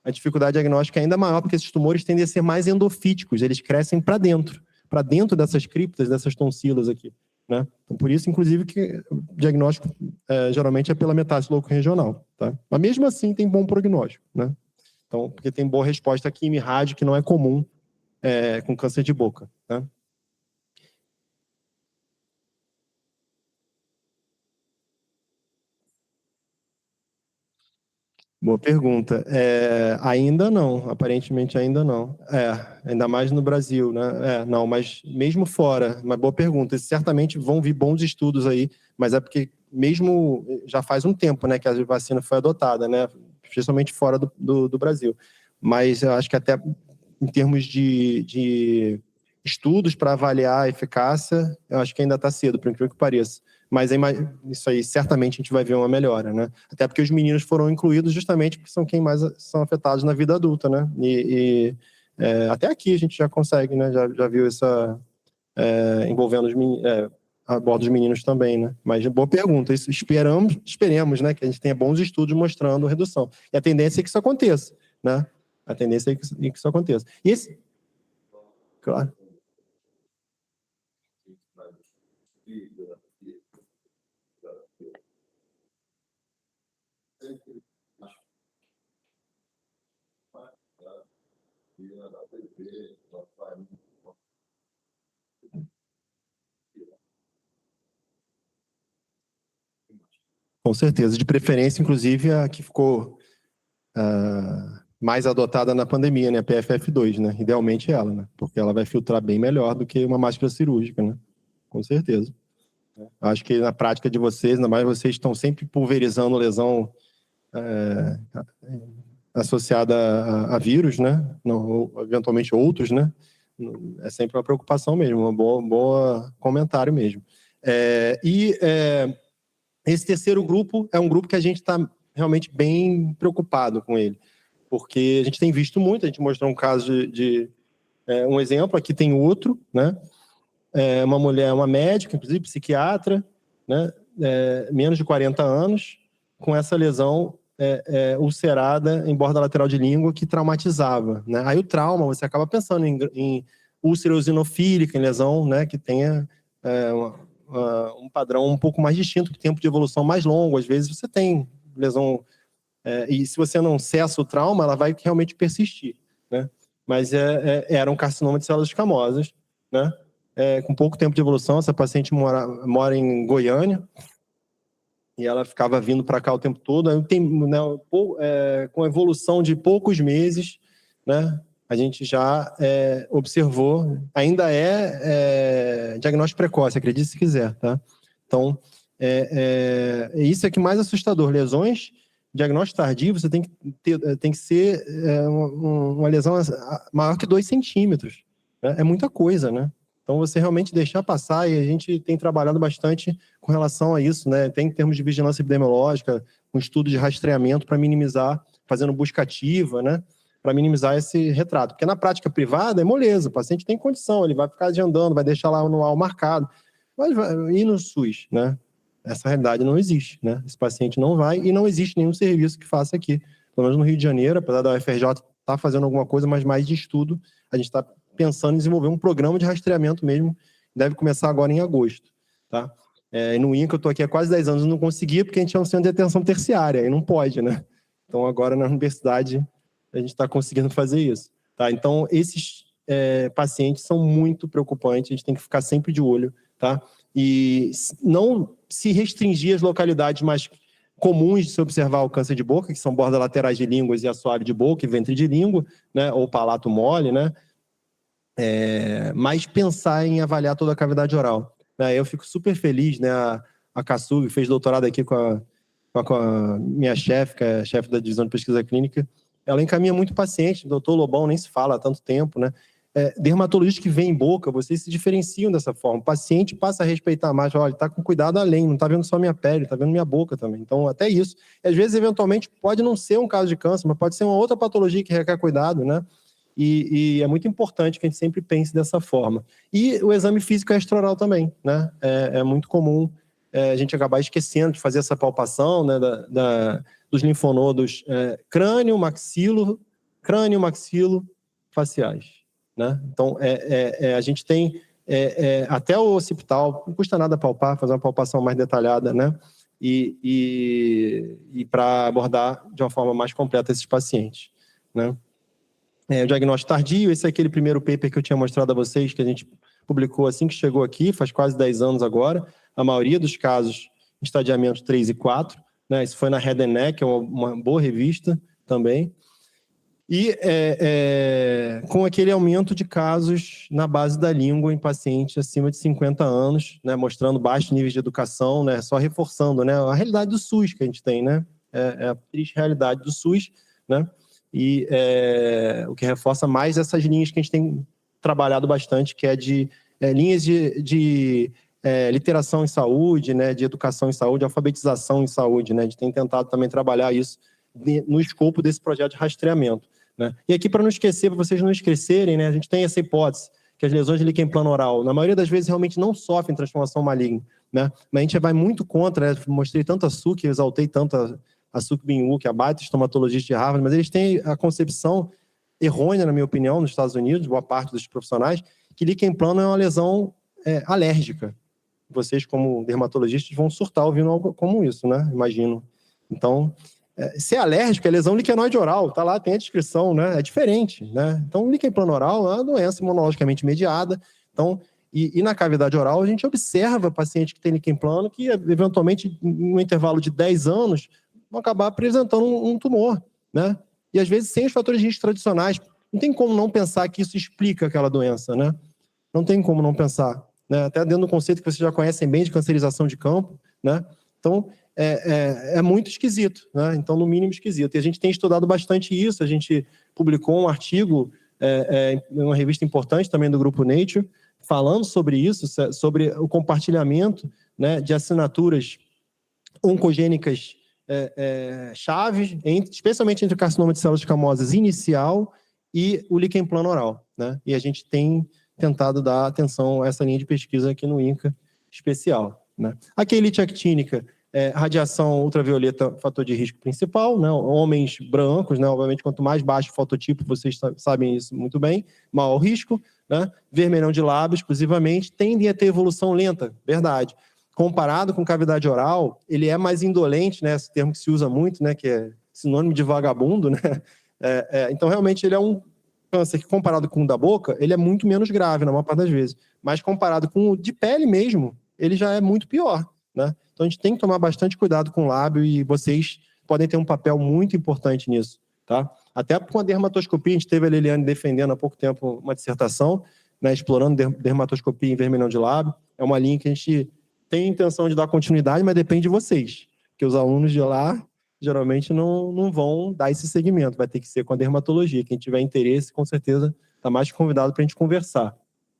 a dificuldade diagnóstica é ainda maior, porque esses tumores tendem a ser mais endofíticos, eles crescem para dentro dessas criptas, dessas tonsilas aqui, né? Então, por isso, inclusive, que o diagnóstico geralmente é pela metástase locorregional, tá? Mas mesmo assim tem bom prognóstico, né? Então, porque tem boa resposta aqui em rádio, que não é comum com câncer de boca, né? Boa pergunta. Ainda não, aparentemente ainda não. Ainda mais no Brasil, né? Não, mas mesmo fora, uma boa pergunta. Certamente vão vir bons estudos aí, mas é porque mesmo já faz um tempo, né, que a vacina foi adotada, né? Principalmente fora do Brasil. Mas eu acho que até em termos de estudos para avaliar a eficácia, eu acho que ainda está cedo, por incrível que pareça. Mas isso aí, certamente a gente vai ver uma melhora, né? Até porque os meninos foram incluídos justamente porque são quem mais são afetados na vida adulta, né? Até aqui a gente já consegue, né? Já viu essa envolvendo a bordo dos meninos também, né? Mas boa pergunta. Isso, esperemos, né? Que a gente tenha bons estudos mostrando redução. E a tendência é que isso aconteça, né? A tendência é que isso aconteça. E esse... Claro. Com certeza. De preferência, inclusive, a que ficou mais adotada na pandemia, né? A PFF2, né? Idealmente ela, né? Porque ela vai filtrar bem melhor do que uma máscara cirúrgica, né? Com certeza. Acho que na prática de vocês, ainda mais vocês estão sempre pulverizando lesão associada a vírus, né? Não, ou, eventualmente outros, né? É sempre uma preocupação mesmo, um boa comentário mesmo. Esse terceiro grupo é um grupo que a gente está realmente bem preocupado com ele, porque a gente tem visto muito, a gente mostrou um caso um exemplo, aqui tem outro, né? Uma mulher, uma médica, inclusive psiquiatra, né? Menos de 40 anos, com essa lesão ulcerada em borda lateral de língua que traumatizava, né? Aí o trauma, você acaba pensando em úlcera eosinofílica, em lesão, né? Que tenha um padrão um pouco mais distinto, que tempo de evolução mais longo. Às vezes você tem lesão, e se você não cessa o trauma, ela vai realmente persistir, né? Mas era um carcinoma de células escamosas, né? Com pouco tempo de evolução. Essa paciente mora em Goiânia, e ela ficava vindo para cá o tempo todo. Aí né, com a evolução de poucos meses, né, a gente já observou, ainda diagnóstico precoce, acredite se quiser, tá? Então, isso é que mais assustador. Lesões, diagnóstico tardio, você tem que ser uma lesão maior que 2 centímetros. Né? É muita coisa, né? Então, você realmente deixar passar, e a gente tem trabalhado bastante com relação a isso, né? Tem em termos de vigilância epidemiológica, um estudo de rastreamento para minimizar, fazendo busca ativa, né? Para minimizar esse retrato. Porque na prática privada é moleza, o paciente tem condição, ele vai ficar agendando, vai deixar lá no anual marcado. Mas e no SUS, né? Essa realidade não existe, né? Esse paciente não vai e não existe nenhum serviço que faça aqui. Pelo menos no Rio de Janeiro, apesar da UFRJ estar fazendo alguma coisa, mas mais de estudo, a gente está pensando em desenvolver um programa de rastreamento mesmo, deve começar agora em agosto, tá? No INCA, eu estou aqui há quase 10 anos, não conseguia, porque a gente é um centro de atenção terciária, e não pode, né? Então, agora na universidade, a gente está conseguindo fazer isso, tá? Então, esses pacientes são muito preocupantes, a gente tem que ficar sempre de olho, tá? E não se restringir às localidades mais comuns de se observar o câncer de boca, que são bordas laterais de línguas e assoalho de boca e ventre de língua, né, ou palato mole, né, mas pensar em avaliar toda a cavidade oral. Né, eu fico super feliz, né, a Kassug fez doutorado aqui com a minha chefe, que é a chefe da divisão de pesquisa clínica, ela encaminha muito paciente, doutor Lobão nem se fala há tanto tempo, né, dermatologistas que vêm em boca, vocês se diferenciam dessa forma. O paciente passa a respeitar mais, olha, está com cuidado além, não está vendo só minha pele, está vendo minha boca também. Então, até isso. E, às vezes, eventualmente, pode não ser um caso de câncer, mas pode ser uma outra patologia que requer cuidado, né? E é muito importante que a gente sempre pense dessa forma. E o exame físico extraoral também, né? É muito comum a gente acabar esquecendo de fazer essa palpação, né, dos linfonodos crânio, maxilo, faciais. Né? Então, a gente tem até o occipital, não custa nada palpar, fazer uma palpação mais detalhada, né? E para abordar de uma forma mais completa esses pacientes. Né? O diagnóstico tardio, esse é aquele primeiro paper que eu tinha mostrado a vocês, que a gente publicou assim que chegou aqui, faz quase 10 anos agora. A maioria dos casos, estadiamento 3 e 4. Né? Isso foi na Head and Neck, que é uma boa revista também. E com aquele aumento de casos na base da língua em pacientes acima de 50 anos, né, mostrando baixos níveis de educação, né, só reforçando, né, a realidade do SUS que a gente tem, né, a triste realidade do SUS, né, e o que reforça mais essas linhas que a gente tem trabalhado bastante, que é de linhas de literação em saúde, né, de educação em saúde, alfabetização em saúde, né, a gente tem tentado também trabalhar isso no escopo desse projeto de rastreamento. Né? E aqui, para não esquecer, para vocês não esquecerem, né, a gente tem essa hipótese, que as lesões de líquen plano oral, na maioria das vezes, realmente não sofrem transformação maligna. Né? Mas a gente vai muito contra, né? Mostrei tanto a Suk, exaltei tanto a Suk Bin-Woo, que é a baita estomatologista de Harvard, mas eles têm a concepção errônea, na minha opinião, nos Estados Unidos, boa parte dos profissionais, que líquen plano é uma lesão alérgica. Vocês, como dermatologistas, vão surtar ouvindo algo como isso, né? Imagino. Então, ser alérgico é lesão liquenoide oral, tá lá, tem a descrição, né? É diferente, né? Então, líquen plano oral é uma doença imunologicamente mediada. Então, e na cavidade oral, a gente observa paciente que tem líquen plano que, eventualmente, em um intervalo de 10 anos, vão acabar apresentando um tumor, né? E, às vezes, sem os fatores de risco tradicionais. Não tem como não pensar que isso explica aquela doença, né? Não tem como não pensar. Né? Até dentro do conceito que vocês já conhecem bem de cancerização de campo, né? Então, é muito esquisito, né? Então, no mínimo esquisito. E a gente tem estudado bastante isso, a gente publicou um artigo em uma revista importante também do grupo Nature, falando sobre isso, sobre o compartilhamento, né, de assinaturas oncogênicas chaves, especialmente entre o carcinoma de células escamosas inicial e o líquen plano oral. Né? E a gente tem tentado dar atenção a essa linha de pesquisa aqui no INCA especial. Né? A quelite actínica, radiação ultravioleta, fator de risco principal, né? Homens brancos, né? Obviamente, quanto mais baixo o fototipo, vocês sabem isso muito bem, maior o risco, né? Vermelhão de lábio, exclusivamente, tendem a ter evolução lenta, verdade. Comparado com cavidade oral, ele é mais indolente, né? Esse termo que se usa muito, né? Que é sinônimo de vagabundo, né? Então, realmente, ele é um câncer que, comparado com o da boca, ele é muito menos grave, na maior parte das vezes. Mas, comparado com o de pele mesmo, ele já é muito pior, né? Então, a gente tem que tomar bastante cuidado com o lábio e vocês podem ter um papel muito importante nisso, tá? Até com a dermatoscopia, a gente teve a Liliane defendendo há pouco tempo uma dissertação, né, explorando dermatoscopia em vermelhão de lábio. É uma linha que a gente tem a intenção de dar continuidade, mas depende de vocês, porque os alunos de lá geralmente não vão dar esse segmento, vai ter que ser com a dermatologia. Quem tiver interesse, com certeza, está mais convidado para a gente conversar,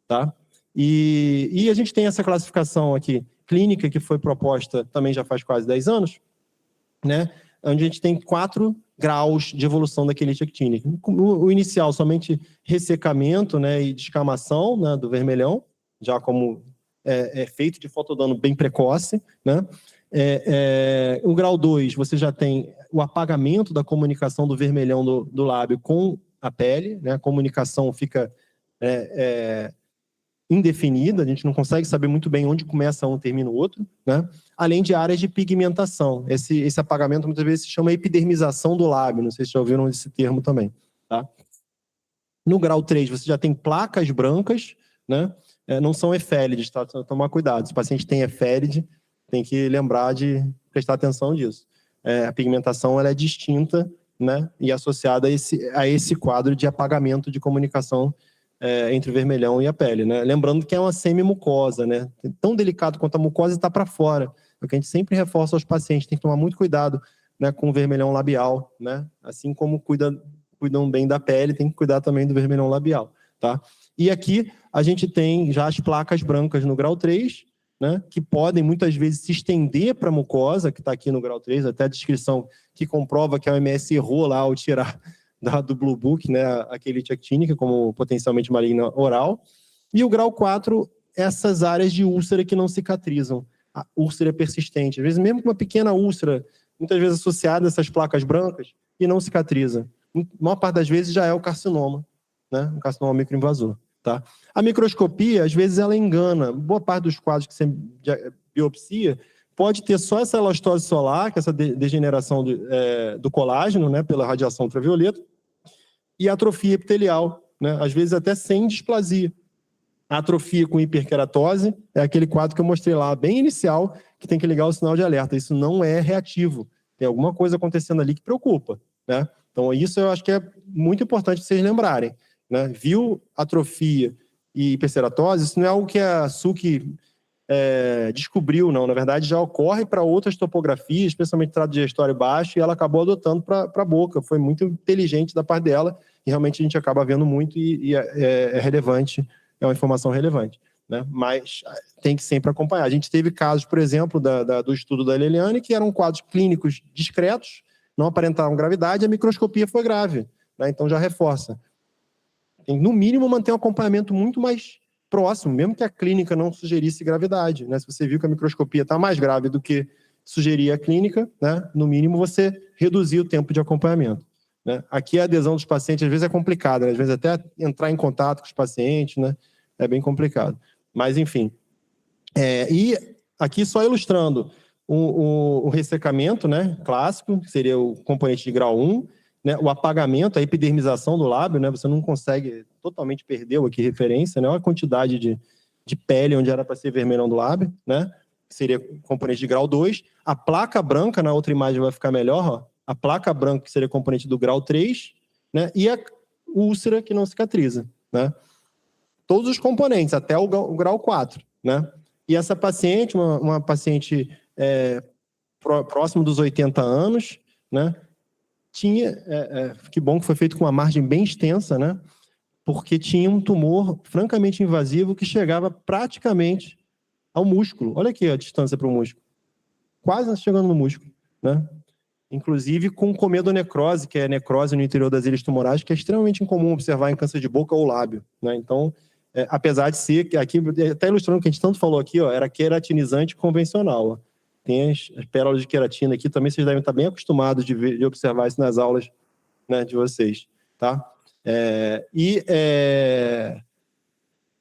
tá? E a gente tem essa classificação aqui, clínica, que foi proposta também já faz quase 10 anos, né? Onde a gente tem 4 graus de evolução da quelite actínica. O inicial, somente ressecamento, né, e descamação, né, do vermelhão, já como efeito de fotodano bem precoce, né? O grau 2, você já tem o apagamento da comunicação do vermelhão do lábio com a pele, né? A comunicação fica indefinida, a gente não consegue saber muito bem onde começa um e termina o outro, né? Além de áreas de pigmentação. Esse apagamento muitas vezes se chama epidermização do lábio, não sei se já ouviram esse termo também. Tá? No grau 3, você já tem placas brancas, né? Não são efélides, tá? Tomar cuidado. Se o paciente tem efélide, tem que lembrar de prestar atenção disso. a pigmentação ela é distinta, né, e associada a esse quadro de apagamento de comunicação entre o vermelhão e a pele, né? Lembrando que é uma semimucosa, né? Tão delicado quanto a mucosa está para fora. É o que a gente sempre reforça aos pacientes, tem que tomar muito cuidado, né, com o vermelhão labial, né? Assim como cuidam bem da pele, tem que cuidar também do vermelhão labial, tá? E aqui a gente tem já as placas brancas no grau 3, né, que podem muitas vezes se estender para a mucosa, que está aqui no grau 3, até a descrição que comprova que a OMS errou lá ao tirar do Blue Book, né, a quelite actínica como potencialmente maligna oral. E o grau 4, essas áreas de úlcera que não cicatrizam. A úlcera persistente. Às vezes, mesmo com uma pequena úlcera, muitas vezes associada a essas placas brancas, e não cicatriza. A maior parte das vezes já é o carcinoma, né, um carcinoma microinvasor. Tá? A microscopia, às vezes, ela engana. Boa parte dos quadros que você biopsia pode ter só essa elastose solar, que é essa degeneração do colágeno, né, pela radiação ultravioleta, e atrofia epitelial, né, às vezes até sem displasia. A atrofia com hiperqueratose é aquele quadro que eu mostrei lá, bem inicial, que tem que ligar o sinal de alerta. Isso não é reativo. Tem alguma coisa acontecendo ali que preocupa, né? Então, isso eu acho que é muito importante vocês lembrarem, né? Viu atrofia e hiperceratose, isso não é algo que a SUC descobriu, não. Na verdade, já ocorre para outras topografias, especialmente trato digestório baixo, e ela acabou adotando para a boca. Foi muito inteligente da parte dela, e realmente a gente acaba vendo muito e é relevante, é uma informação relevante, né? Mas tem que sempre acompanhar. A gente teve casos, por exemplo, do estudo da Leliane, que eram quadros clínicos discretos, não aparentavam gravidade, a microscopia foi grave, né? Então já reforça. Tem, no mínimo, manter um acompanhamento muito mais próximo, mesmo que a clínica não sugerisse gravidade, né? Se você viu que a microscopia está mais grave do que sugeria a clínica, né? No mínimo você reduzir o tempo de acompanhamento, né? Aqui a adesão dos pacientes às vezes é complicada, né? Às vezes até entrar em contato com os pacientes, né? É bem complicado. Mas, enfim. E aqui só ilustrando o ressecamento, né? Clássico, que seria o componente de grau 1, né, o apagamento, a epidermização do lábio, né, você não consegue, totalmente perdeu aqui referência, né, a quantidade de pele onde era para ser vermelhão do lábio, né, que seria componente de grau 2, a placa branca, na outra imagem vai ficar melhor, ó, a placa branca que seria componente do grau 3, né, e a úlcera que não cicatriza, né, todos os componentes, até o grau 4, né, e essa paciente, uma paciente próximo dos 80 anos, né, tinha, que bom que foi feito com uma margem bem extensa, né? Porque tinha um tumor francamente invasivo que chegava praticamente ao músculo. Olha aqui a distância para o músculo. Quase chegando no músculo, né? Inclusive com comedonecrose, que é necrose no interior das ilhas tumorais, que é extremamente incomum observar em câncer de boca ou lábio, né? Então, apesar de ser, aqui, até ilustrando o que a gente tanto falou aqui, ó, era queratinizante convencional, ó. Tem as pérolas de queratina aqui, também vocês devem estar bem acostumados de observar isso nas aulas, né, de vocês, tá? E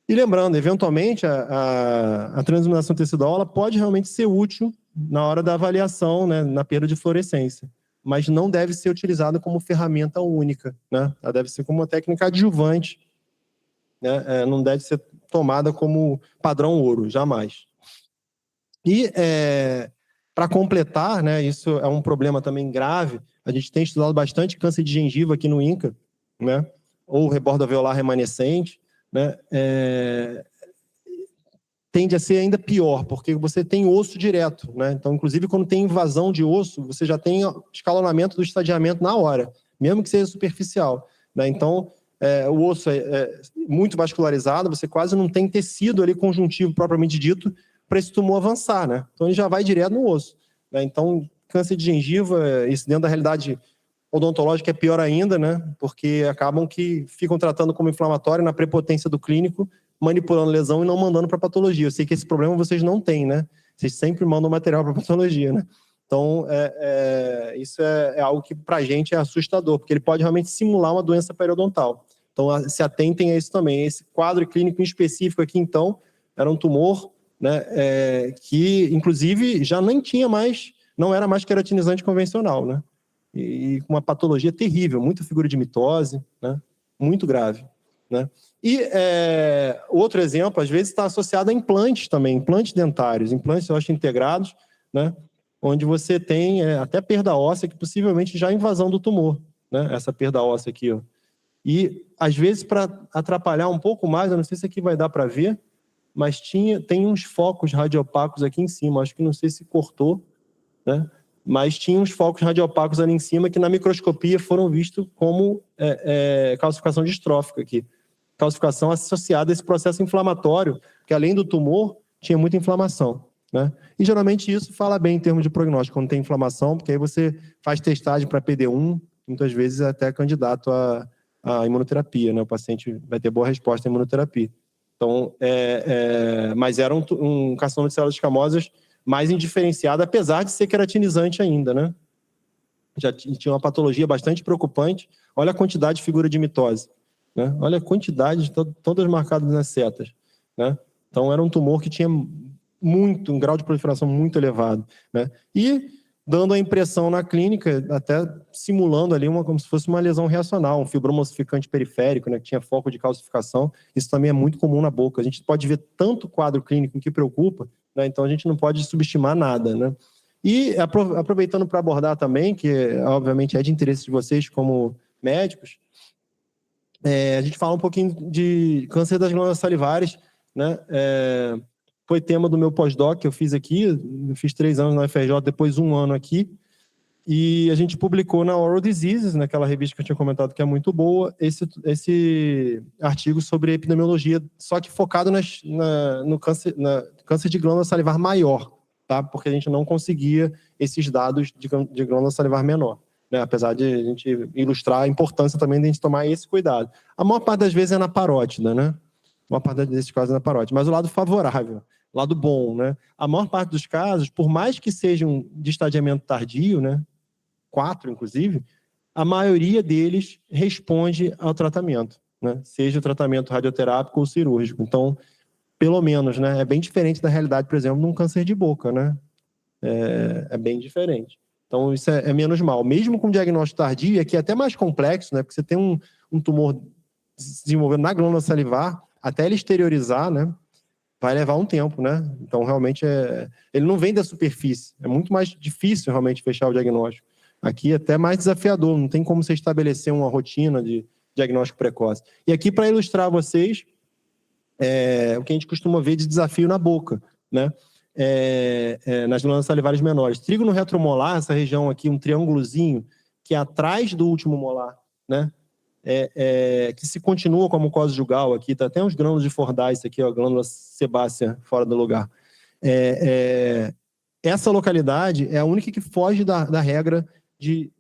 lembrando, eventualmente, a transiluminação tecidual ela pode realmente ser útil na hora da avaliação, né, na perda de fluorescência, mas não deve ser utilizada como ferramenta única, né? Ela deve ser como uma técnica adjuvante, né? Não deve ser tomada como padrão ouro, jamais. E, para completar, né, isso é um problema também grave, a gente tem estudado bastante câncer de gengiva aqui no INCA, né, ou rebordo alveolar remanescente, né, tende a ser ainda pior, porque você tem osso direto, né, então, inclusive, quando tem invasão de osso, você já tem escalonamento do estadiamento na hora, mesmo que seja superficial, né, então, o osso é muito vascularizado, você quase não tem tecido ali conjuntivo propriamente dito, para esse tumor avançar, né? Então ele já vai direto no osso, né? Então, câncer de gengiva, isso dentro da realidade odontológica é pior ainda, né? Porque acabam que ficam tratando como inflamatório na prepotência do clínico, manipulando lesão e não mandando para patologia. Eu sei que esse problema vocês não têm, né? Vocês sempre mandam material para patologia, né? Então, isso é algo que para a gente é assustador, porque ele pode realmente simular uma doença periodontal. Então, se atentem a isso também. Esse quadro clínico em específico aqui, então, era um tumor, né, que inclusive já nem tinha mais, não era mais queratinizante convencional, né, e com uma patologia terrível, muita figura de mitose, né, muito grave, né. E outro exemplo, às vezes está associado a implantes também, implantes dentários, implantes, eu acho, integrados, né, onde você tem até perda óssea, que possivelmente já é invasão do tumor, né? Essa perda óssea aqui, ó. E, às vezes, para atrapalhar um pouco mais, eu não sei se aqui vai dar para ver, mas tem uns focos radiopacos aqui em cima, acho que não sei se cortou, né? Mas tinha uns focos radiopacos ali em cima que na microscopia foram vistos como calcificação distrófica aqui. Calcificação associada a esse processo inflamatório, que além do tumor, tinha muita inflamação, né? E geralmente isso fala bem em termos de prognóstico, quando tem inflamação, porque aí você faz testagem para PD1, muitas vezes é até candidato a imunoterapia, né? O paciente vai ter boa resposta à imunoterapia. Então, mas era um carcinoma de células escamosas mais indiferenciado, apesar de ser queratinizante ainda, né? Já tinha uma patologia bastante preocupante. Olha a quantidade de figura de mitose, né? Olha a quantidade, todas marcadas nas setas, né? Então, era um tumor que tinha um grau de proliferação muito elevado, né? E dando a impressão na clínica, até simulando ali como se fosse uma lesão reacional, um fibroma ossificante periférico, né, que tinha foco de calcificação. Isso também é muito comum na boca. A gente pode ver tanto quadro clínico que preocupa, né? Então a gente não pode subestimar nada, né? E aproveitando para abordar também, que obviamente é de interesse de vocês como médicos, a gente fala um pouquinho de câncer das glândulas salivares, né? Foi tema do meu pós-doc que eu fiz aqui, eu fiz 3 anos na UFRJ, depois 1 ano aqui, e a gente publicou na Oral Diseases, naquela revista que eu tinha comentado que é muito boa, esse artigo sobre epidemiologia, só que focado no câncer de glândula salivar maior, tá? Porque a gente não conseguia esses dados de glândula salivar menor, né? Apesar de a gente ilustrar a importância também de a gente tomar esse cuidado. A maior parte das vezes é na parótida, né? A maior parte desses casos é na parótida, mas o lado favorável, lado bom, né? A maior parte dos casos, por mais que sejam de estadiamento tardio, né? 4, inclusive, a maioria deles responde ao tratamento, né? Seja o tratamento radioterápico ou cirúrgico. Então, pelo menos, né? É bem diferente da realidade, por exemplo, de um câncer de boca, né? É bem diferente. Então, isso é menos mal. Mesmo com diagnóstico tardio, e aqui é até mais complexo, né? Porque você tem um tumor se desenvolvendo na glândula salivar, até ele exteriorizar, né? Vai levar um tempo, né? Então, realmente, ele não vem da superfície. É muito mais difícil, realmente, fechar o diagnóstico. Aqui é até mais desafiador. Não tem como você estabelecer uma rotina de diagnóstico precoce. E aqui, para ilustrar a vocês, o que a gente costuma ver de desafio na boca, né? Nas glândulas salivares menores. Trígono retromolar, essa região aqui, um triângulozinho, que é atrás do último molar, né? Que se continua com a mucosa jugal aqui, tá até uns grânulos de Fordyce aqui, ó, glândula sebácea fora do lugar. Essa localidade é a única que foge da regra de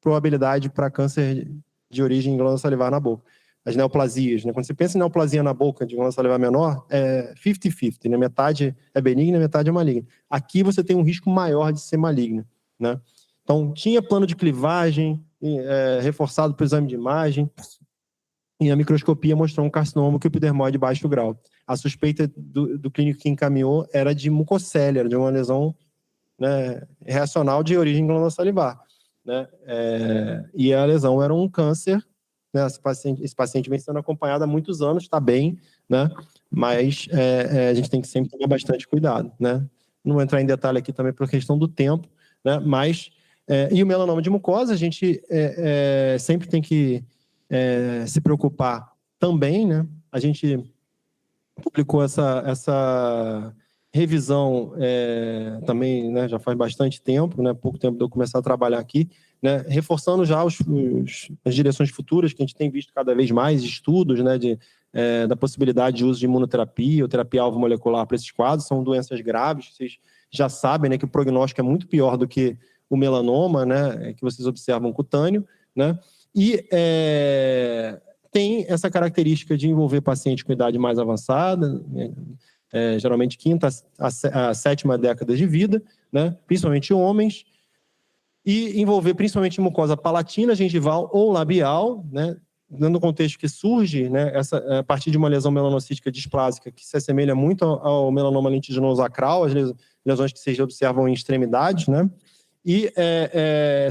probabilidade para câncer de origem em glândula salivar na boca. As neoplasias, né? Quando você pensa em neoplasia na boca de glândula salivar menor, é 50-50, né? Metade é benigna, metade é maligna. Aqui você tem um risco maior de ser maligna, né? Então, tinha plano de clivagem, reforçado pelo exame de imagem, e a microscopia mostrou um carcinoma epidermoide de baixo grau. A suspeita do clínico que encaminhou era de mucocélia, era de uma lesão, né, reacional de origem glândula salivar, né? E a lesão era um câncer, né? Esse paciente vem sendo acompanhado há muitos anos, está bem, né? Mas a gente tem que sempre tomar bastante cuidado, né? Não vou entrar em detalhe aqui também por questão do tempo, né? Mas e o melanoma de mucosa, a gente sempre tem que se preocupar também, né? A gente publicou essa revisão também, né, já faz bastante tempo, né? Pouco tempo de eu começar a trabalhar aqui, né? Reforçando já as direções futuras que a gente tem visto cada vez mais, estudos, né, da possibilidade de uso de imunoterapia ou terapia alvo molecular para esses quadros. São doenças graves, vocês já sabem, né, que o prognóstico é muito pior do que o melanoma, né, que vocês observam cutâneo, né? E tem essa característica de envolver pacientes com idade mais avançada, geralmente 5ª a 7ª década de vida, né? Principalmente homens, e envolver principalmente mucosa palatina, gengival ou labial, né? Dando o contexto que surge, né, a partir de uma lesão melanocítica displásica que se assemelha muito ao melanoma lentiginoso acral, as lesões que vocês observam em extremidades, né? E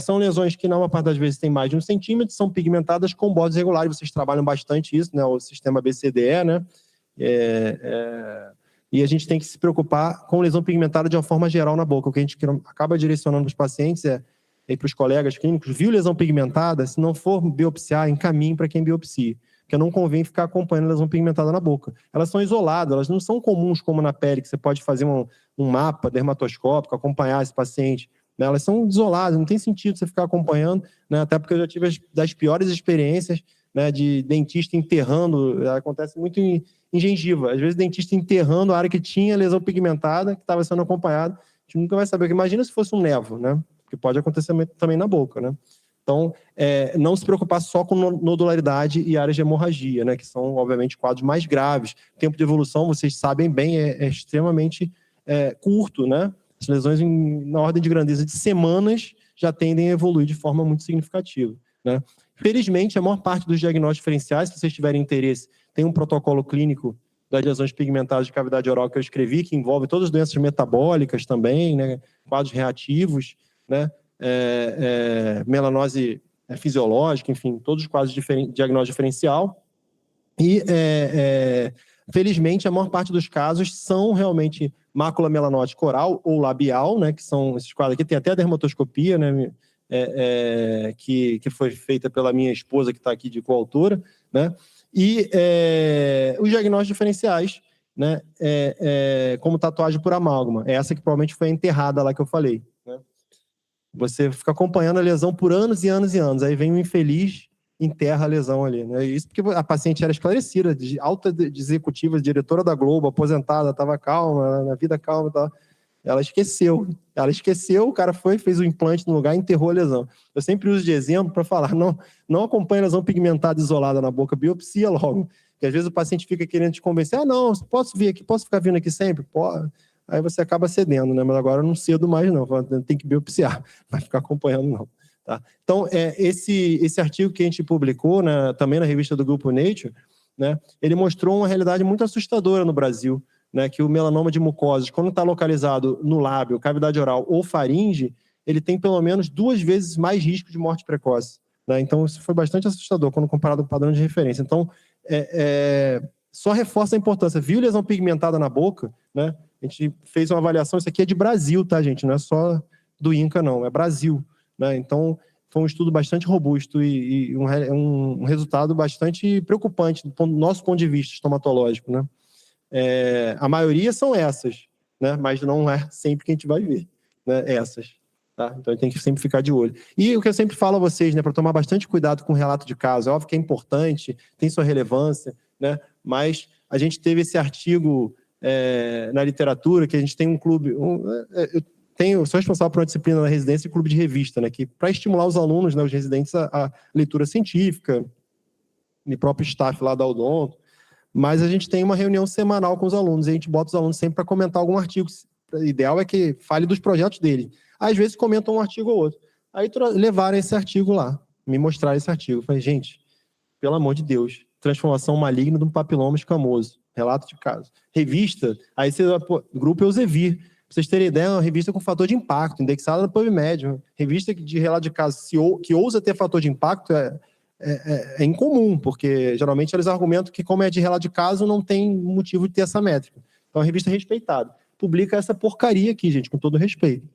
são lesões que, na maior parte das vezes, têm mais de 1 centímetro, são pigmentadas com bordos regulares. Vocês trabalham bastante isso, né? O sistema BCDE, né? E a gente tem que se preocupar com lesão pigmentada de uma forma geral na boca. O que a gente acaba direcionando para os pacientes e para os colegas clínicos, viu lesão pigmentada, se não for biopsiar, encaminhe para quem biopsia. Porque não convém ficar acompanhando lesão pigmentada na boca. Elas são isoladas, elas não são comuns como na pele, que você pode fazer um mapa dermatoscópico, acompanhar esse paciente. Né? Elas são isoladas, não tem sentido você ficar acompanhando, né? Até porque eu já tive das piores experiências, né, de dentista enterrando, acontece muito em gengiva. Às vezes, dentista enterrando a área que tinha lesão pigmentada, que estava sendo acompanhado, a gente nunca vai saber. Imagina se fosse um nevo, né? Que pode acontecer também na boca, né? Então, não se preocupar só com nodularidade e áreas de hemorragia, né? Que são, obviamente, quadros mais graves. O tempo de evolução, vocês sabem bem, é extremamente curto, né? As lesões na ordem de grandeza de semanas já tendem a evoluir de forma muito significativa, né? Felizmente, a maior parte dos diagnósticos diferenciais, se vocês tiverem interesse, tem um protocolo clínico das lesões pigmentadas de cavidade oral que eu escrevi, que envolve todas as doenças metabólicas também, né? Quadros reativos, né? Melanose fisiológica, enfim, todos os quadros de diagnóstico diferencial. E, felizmente, a maior parte dos casos são realmente mácula melanótica oral ou labial, né? Que são esses quadros aqui, tem até a dermatoscopia, né? Que foi feita pela minha esposa, que está aqui de coautora, né? E os diagnósticos diferenciais, né? Como tatuagem por amálgama. É essa que provavelmente foi enterrada lá que eu falei, né? Você fica acompanhando a lesão por anos e anos e anos. Aí vem um infeliz, enterra a lesão ali, né? Isso porque a paciente era esclarecida, de alta executiva, diretora da Globo, aposentada, estava calma, na vida calma e tal. Ela esqueceu, o cara fez o implante no lugar e enterrou a lesão. Eu sempre uso de exemplo para falar, não acompanhe lesão pigmentada isolada na boca, biopsia logo. Porque às vezes o paciente fica querendo te convencer, não, posso vir aqui, posso ficar vindo aqui sempre? Pode. Aí você acaba cedendo, né? Mas agora eu não cedo mais não, tem que biopsiar, não vai ficar acompanhando não. Tá? Então, esse artigo que a gente publicou, né, também na revista do Grupo Nature, né, ele mostrou uma realidade muito assustadora no Brasil, né, que o melanoma de mucosas, quando está localizado no lábio, cavidade oral ou faringe, ele tem pelo menos 2 vezes mais risco de morte precoce. Né? Então, isso foi bastante assustador quando comparado com o padrão de referência. Então, só reforça a importância. Viu lesão pigmentada na boca? Né? A gente fez uma avaliação, isso aqui é de Brasil, tá, gente? Não é só do INCA, não, é Brasil. Né? Então, foi um estudo bastante robusto e um resultado bastante preocupante do nosso ponto de vista estomatológico, né? A maioria são essas, né? Mas não é sempre que a gente vai ver, né? Essas. Tá? Então, a gente tem que sempre ficar de olho. E o que eu sempre falo a vocês, né? Para tomar bastante cuidado com o relato de caso. É óbvio que é importante, tem sua relevância, né? Mas a gente teve esse artigo na literatura, que a gente tem um clube... sou responsável por uma disciplina na residência e clube de revista, né? Que para estimular os alunos, né, os residentes, a leitura científica, e próprio staff lá da Odonto. Mas a gente tem uma reunião semanal com os alunos e a gente bota os alunos sempre para comentar algum artigo. O ideal é que fale dos projetos dele. Às vezes comentam um artigo ou outro. Aí levaram esse artigo lá, me mostraram esse artigo. Eu falei, gente, pelo amor de Deus, transformação maligna de um papiloma escamoso. Relato de caso. Revista, aí grupo Elsevier. Pra vocês terem ideia, é uma revista com fator de impacto, indexada no PubMed. Revista de relato de caso que ousa ter fator de impacto é incomum, porque geralmente eles argumentam que, como é de relato de caso, não tem motivo de ter essa métrica. Então, a revista é respeitada. Publica essa porcaria aqui, gente, com todo respeito.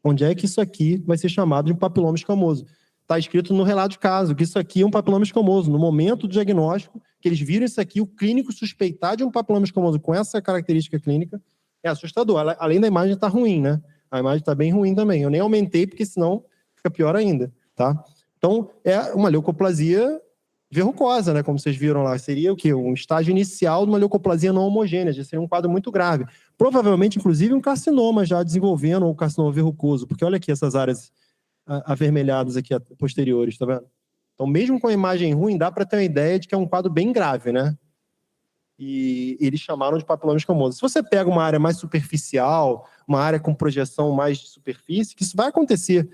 Onde é que isso aqui vai ser chamado de um papiloma escamoso? Está escrito no relato de caso que isso aqui é um papiloma escamoso. No momento do diagnóstico, que eles viram isso aqui, o clínico suspeitar de um papiloma escamoso com essa característica clínica é assustador. Além da imagem estar ruim, né? A imagem está bem ruim também. Eu nem aumentei, porque senão fica pior ainda, tá? Então, é uma leucoplasia verrucosa, né? Como vocês viram lá. Seria o quê? Um estágio inicial de uma leucoplasia não homogênea. Já seria um quadro muito grave. Provavelmente, inclusive, um carcinoma já desenvolvendo, ou um carcinoma verrucoso. Porque olha aqui essas áreas avermelhadas aqui posteriores, tá vendo? Então, mesmo com a imagem ruim, dá para ter uma ideia de que é um quadro bem grave, né? E eles chamaram de papiloma escamoso. Se você pega uma área mais superficial, uma área com projeção mais de superfície, que isso vai acontecer.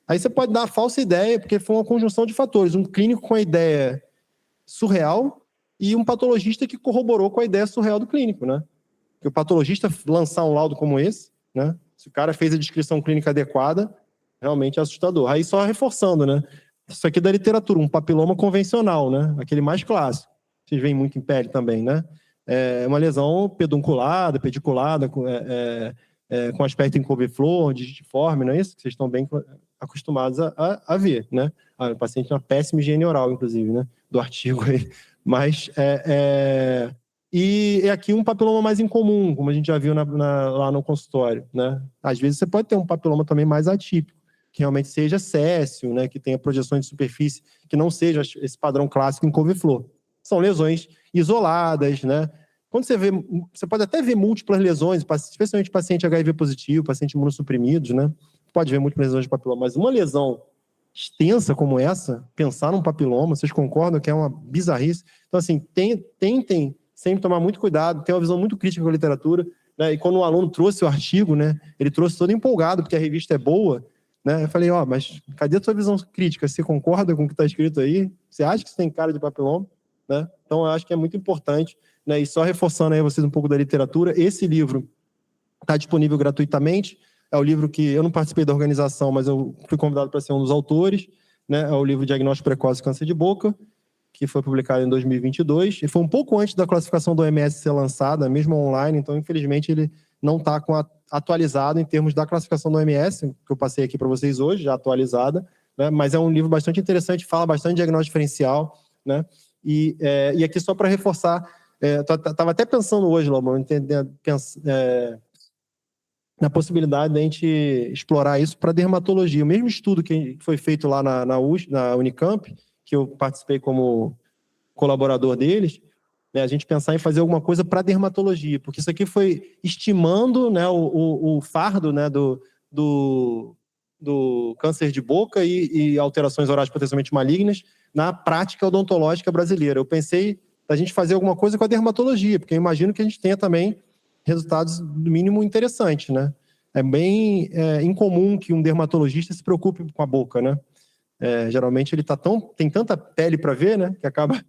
Aí você pode dar a falsa ideia, porque foi uma conjunção de fatores. Um clínico com a ideia surreal e um patologista que corroborou com a ideia surreal do clínico, né? Porque o patologista lançar um laudo como esse, né? Se o cara fez a descrição clínica adequada, realmente é assustador. Aí só reforçando, né? Isso aqui é da literatura, um papiloma convencional, né? Aquele mais clássico. Vocês veem muito em pele também, né? é uma lesão pedunculada, pediculada, com aspecto em couve-flor, digitiforme, não é isso? Que vocês estão bem acostumados a ver, né? O paciente tem uma péssima higiene oral, inclusive, né? Do artigo aí. Mas, e aqui um papiloma mais incomum, como a gente já viu lá no consultório, né? Às vezes você pode ter um papiloma também mais atípico, que realmente seja céssio, né? Que tenha projeções de superfície, que não seja esse padrão clássico em couve-flor. São lesões isoladas, né? Quando você vê, você pode até ver múltiplas lesões, especialmente paciente HIV positivo, paciente imunossuprimidos, né? Pode ver múltiplas lesões de papiloma, mas uma lesão extensa como essa, pensar num papiloma, vocês concordam que é uma bizarrice? Então, assim, tentem sempre tomar muito cuidado, ter uma visão muito crítica com a literatura, né? E quando o aluno trouxe o artigo, né? Ele trouxe todo empolgado, porque a revista é boa, né? Eu falei, mas cadê a sua visão crítica? Você concorda com o que está escrito aí? Você acha que você tem cara de papiloma? Né? Então, eu acho que é muito importante, né? E só reforçando aí vocês um pouco da literatura, esse livro está disponível gratuitamente, é o livro que eu não participei da organização, mas eu fui convidado para ser um dos autores, né? É o livro Diagnóstico Precoce de Câncer de Boca, que foi publicado em 2022, e foi um pouco antes da classificação do OMS ser lançada, mesmo online, então, infelizmente, ele não está atualizado em termos da classificação do OMS, que eu passei aqui para vocês hoje, já atualizada, né? Mas é um livro bastante interessante, fala bastante de diagnóstico diferencial, né? E aqui só para reforçar, estava até pensando hoje, Lobão, na possibilidade de a gente explorar isso para dermatologia. O mesmo estudo que foi feito lá na Unicamp, que eu participei como colaborador deles, né, a gente pensar em fazer alguma coisa para dermatologia, porque isso aqui foi estimando, né, o fardo, né, do câncer de boca e alterações orais potencialmente malignas na prática odontológica brasileira. Eu pensei da gente fazer alguma coisa com a dermatologia, porque eu imagino que a gente tenha também resultados, no mínimo, interessantes, né? É bem incomum que um dermatologista se preocupe com a boca, né? Geralmente ele tem tanta pele para ver, né? Que acaba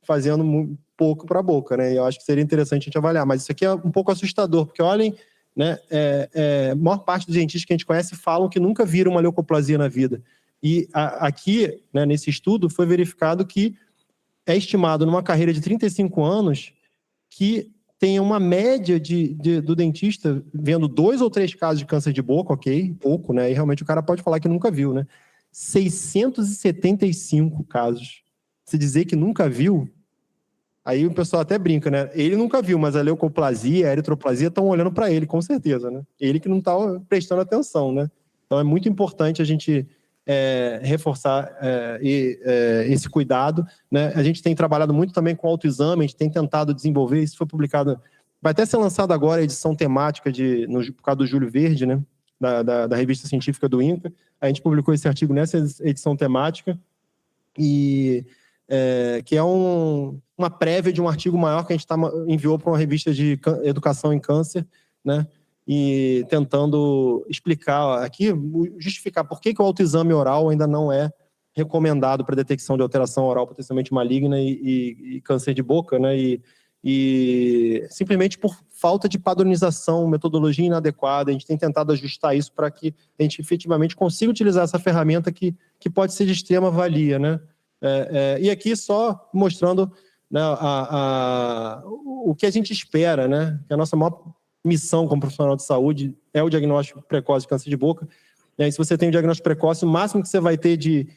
fazendo pouco para a boca, né? E eu acho que seria interessante a gente avaliar. Mas isso aqui é um pouco assustador, porque olhem, né? A maior parte dos dentistas que a gente conhece falam que nunca viram uma leucoplasia na vida. E aqui, né, nesse estudo, foi verificado que é estimado numa carreira de 35 anos que tem uma média do dentista vendo 2 ou 3 casos de câncer de boca, ok, pouco, né? E realmente o cara pode falar que nunca viu, né? 675 casos. Se dizer que nunca viu, aí o pessoal até brinca, né? Ele nunca viu, mas a leucoplasia, a eritroplasia estão olhando para ele, com certeza, né? Ele que não está prestando atenção, né? Então é muito importante a gente reforçar esse cuidado, né? A gente tem trabalhado muito também com autoexame, a gente tem tentado desenvolver, isso foi publicado, vai até ser lançado agora a edição temática por causa do Júlio Verde, né? Da revista científica do INCA. A gente publicou esse artigo nessa edição temática, e que é uma prévia de um artigo maior que a gente enviou para uma revista de educação em câncer, né? E tentando explicar aqui, justificar por que o autoexame oral ainda não é recomendado para detecção de alteração oral potencialmente maligna e câncer de boca, né? E simplesmente por falta de padronização, metodologia inadequada. A gente tem tentado ajustar isso para que a gente efetivamente consiga utilizar essa ferramenta que pode ser de extrema valia, né? E aqui só mostrando, né, o que a gente espera, né? Que a nossa maior missão como profissional de saúde é o diagnóstico precoce de câncer de boca. E se você tem o diagnóstico precoce, o máximo que você vai ter de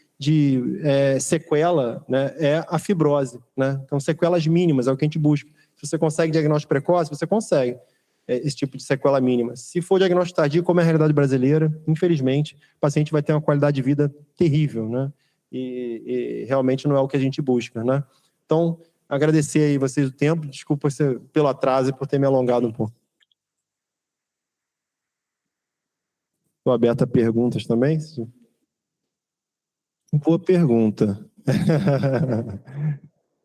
sequela, né, é a fibrose, né? Então, sequelas mínimas é o que a gente busca. Se você consegue diagnóstico precoce, você consegue esse tipo de sequela mínima. Se for diagnóstico tardio, como é a realidade brasileira, infelizmente, o paciente vai ter uma qualidade de vida terrível, né? E realmente não é o que a gente busca, né? Então, agradecer aí vocês o tempo, desculpa pelo atraso e por ter me alongado um pouco. Estou aberto a perguntas também. Boa pergunta.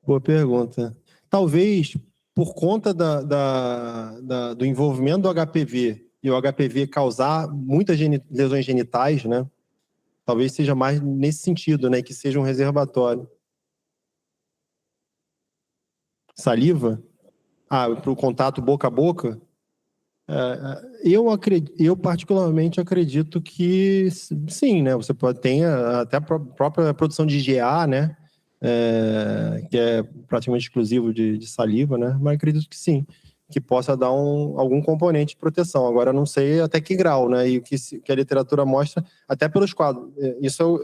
Boa pergunta. Talvez, por conta do envolvimento do HPV e o HPV causar muitas lesões genitais, né? Talvez seja mais nesse sentido, né? Que seja um reservatório. Saliva? Para o contato boca a boca? Eu particularmente acredito que sim, né? Você tem até a própria produção de IgA, né? que é praticamente exclusivo de saliva, né? Mas acredito que sim, que possa dar algum componente de proteção. Agora, não sei até que grau, né? E o que a literatura mostra, até pelos quadros. Isso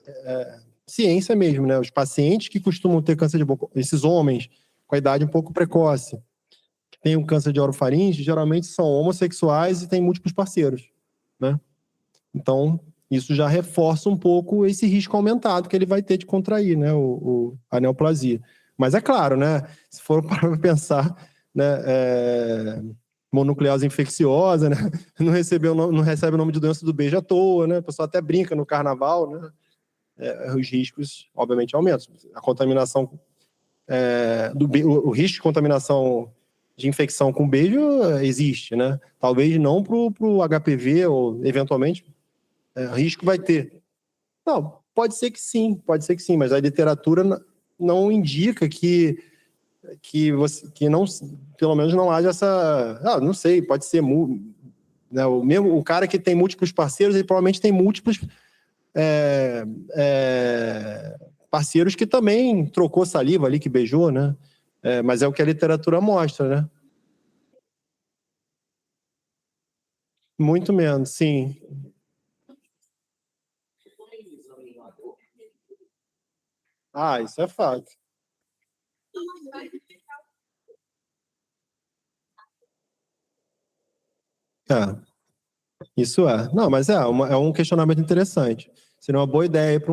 é ciência mesmo, né? Os pacientes que costumam ter câncer de boca, esses homens com a idade um pouco precoce, que têm um câncer de orofaringe, geralmente são homossexuais e têm múltiplos parceiros, né? Então, isso já reforça um pouco esse risco aumentado que ele vai ter de contrair, né, a neoplasia. Mas é claro, né, se for para pensar, né, mononucleose infecciosa, né, não recebe o nome de doença do beijo à toa, né, o pessoal até brinca no carnaval, né, os riscos, obviamente, aumentam. A contaminação, o risco de contaminação de infecção com beijo existe, né, talvez não para o HPV ou, eventualmente, risco vai ter. Não, pode ser que sim, mas a literatura não indica que não, pelo menos não haja essa. Não sei, pode ser. Né, o cara que tem múltiplos parceiros, ele provavelmente tem múltiplos parceiros que também trocou saliva ali, que beijou, né? Mas é o que a literatura mostra, né? Muito menos, sim. Isso é fato. Isso é. Não, mas é um questionamento interessante. Seria uma boa ideia para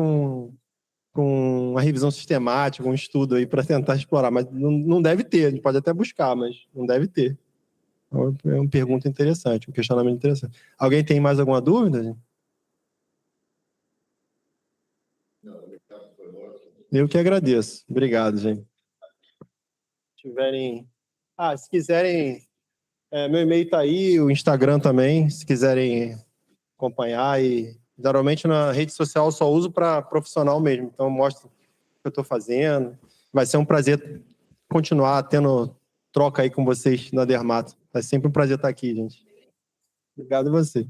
uma revisão sistemática, um estudo aí para tentar explorar, mas não deve ter, a gente pode até buscar, mas não deve ter. É uma pergunta interessante, um questionamento interessante. Alguém tem mais alguma dúvida, gente? Eu que agradeço. Obrigado, gente. Se tiverem... se quiserem, meu e-mail está aí, o Instagram também, se quiserem acompanhar. E geralmente na rede social eu só uso para profissional mesmo, então eu mostro o que eu estou fazendo. Vai ser um prazer continuar tendo troca aí com vocês na Dermato. É sempre um prazer estar aqui, gente. Obrigado a você.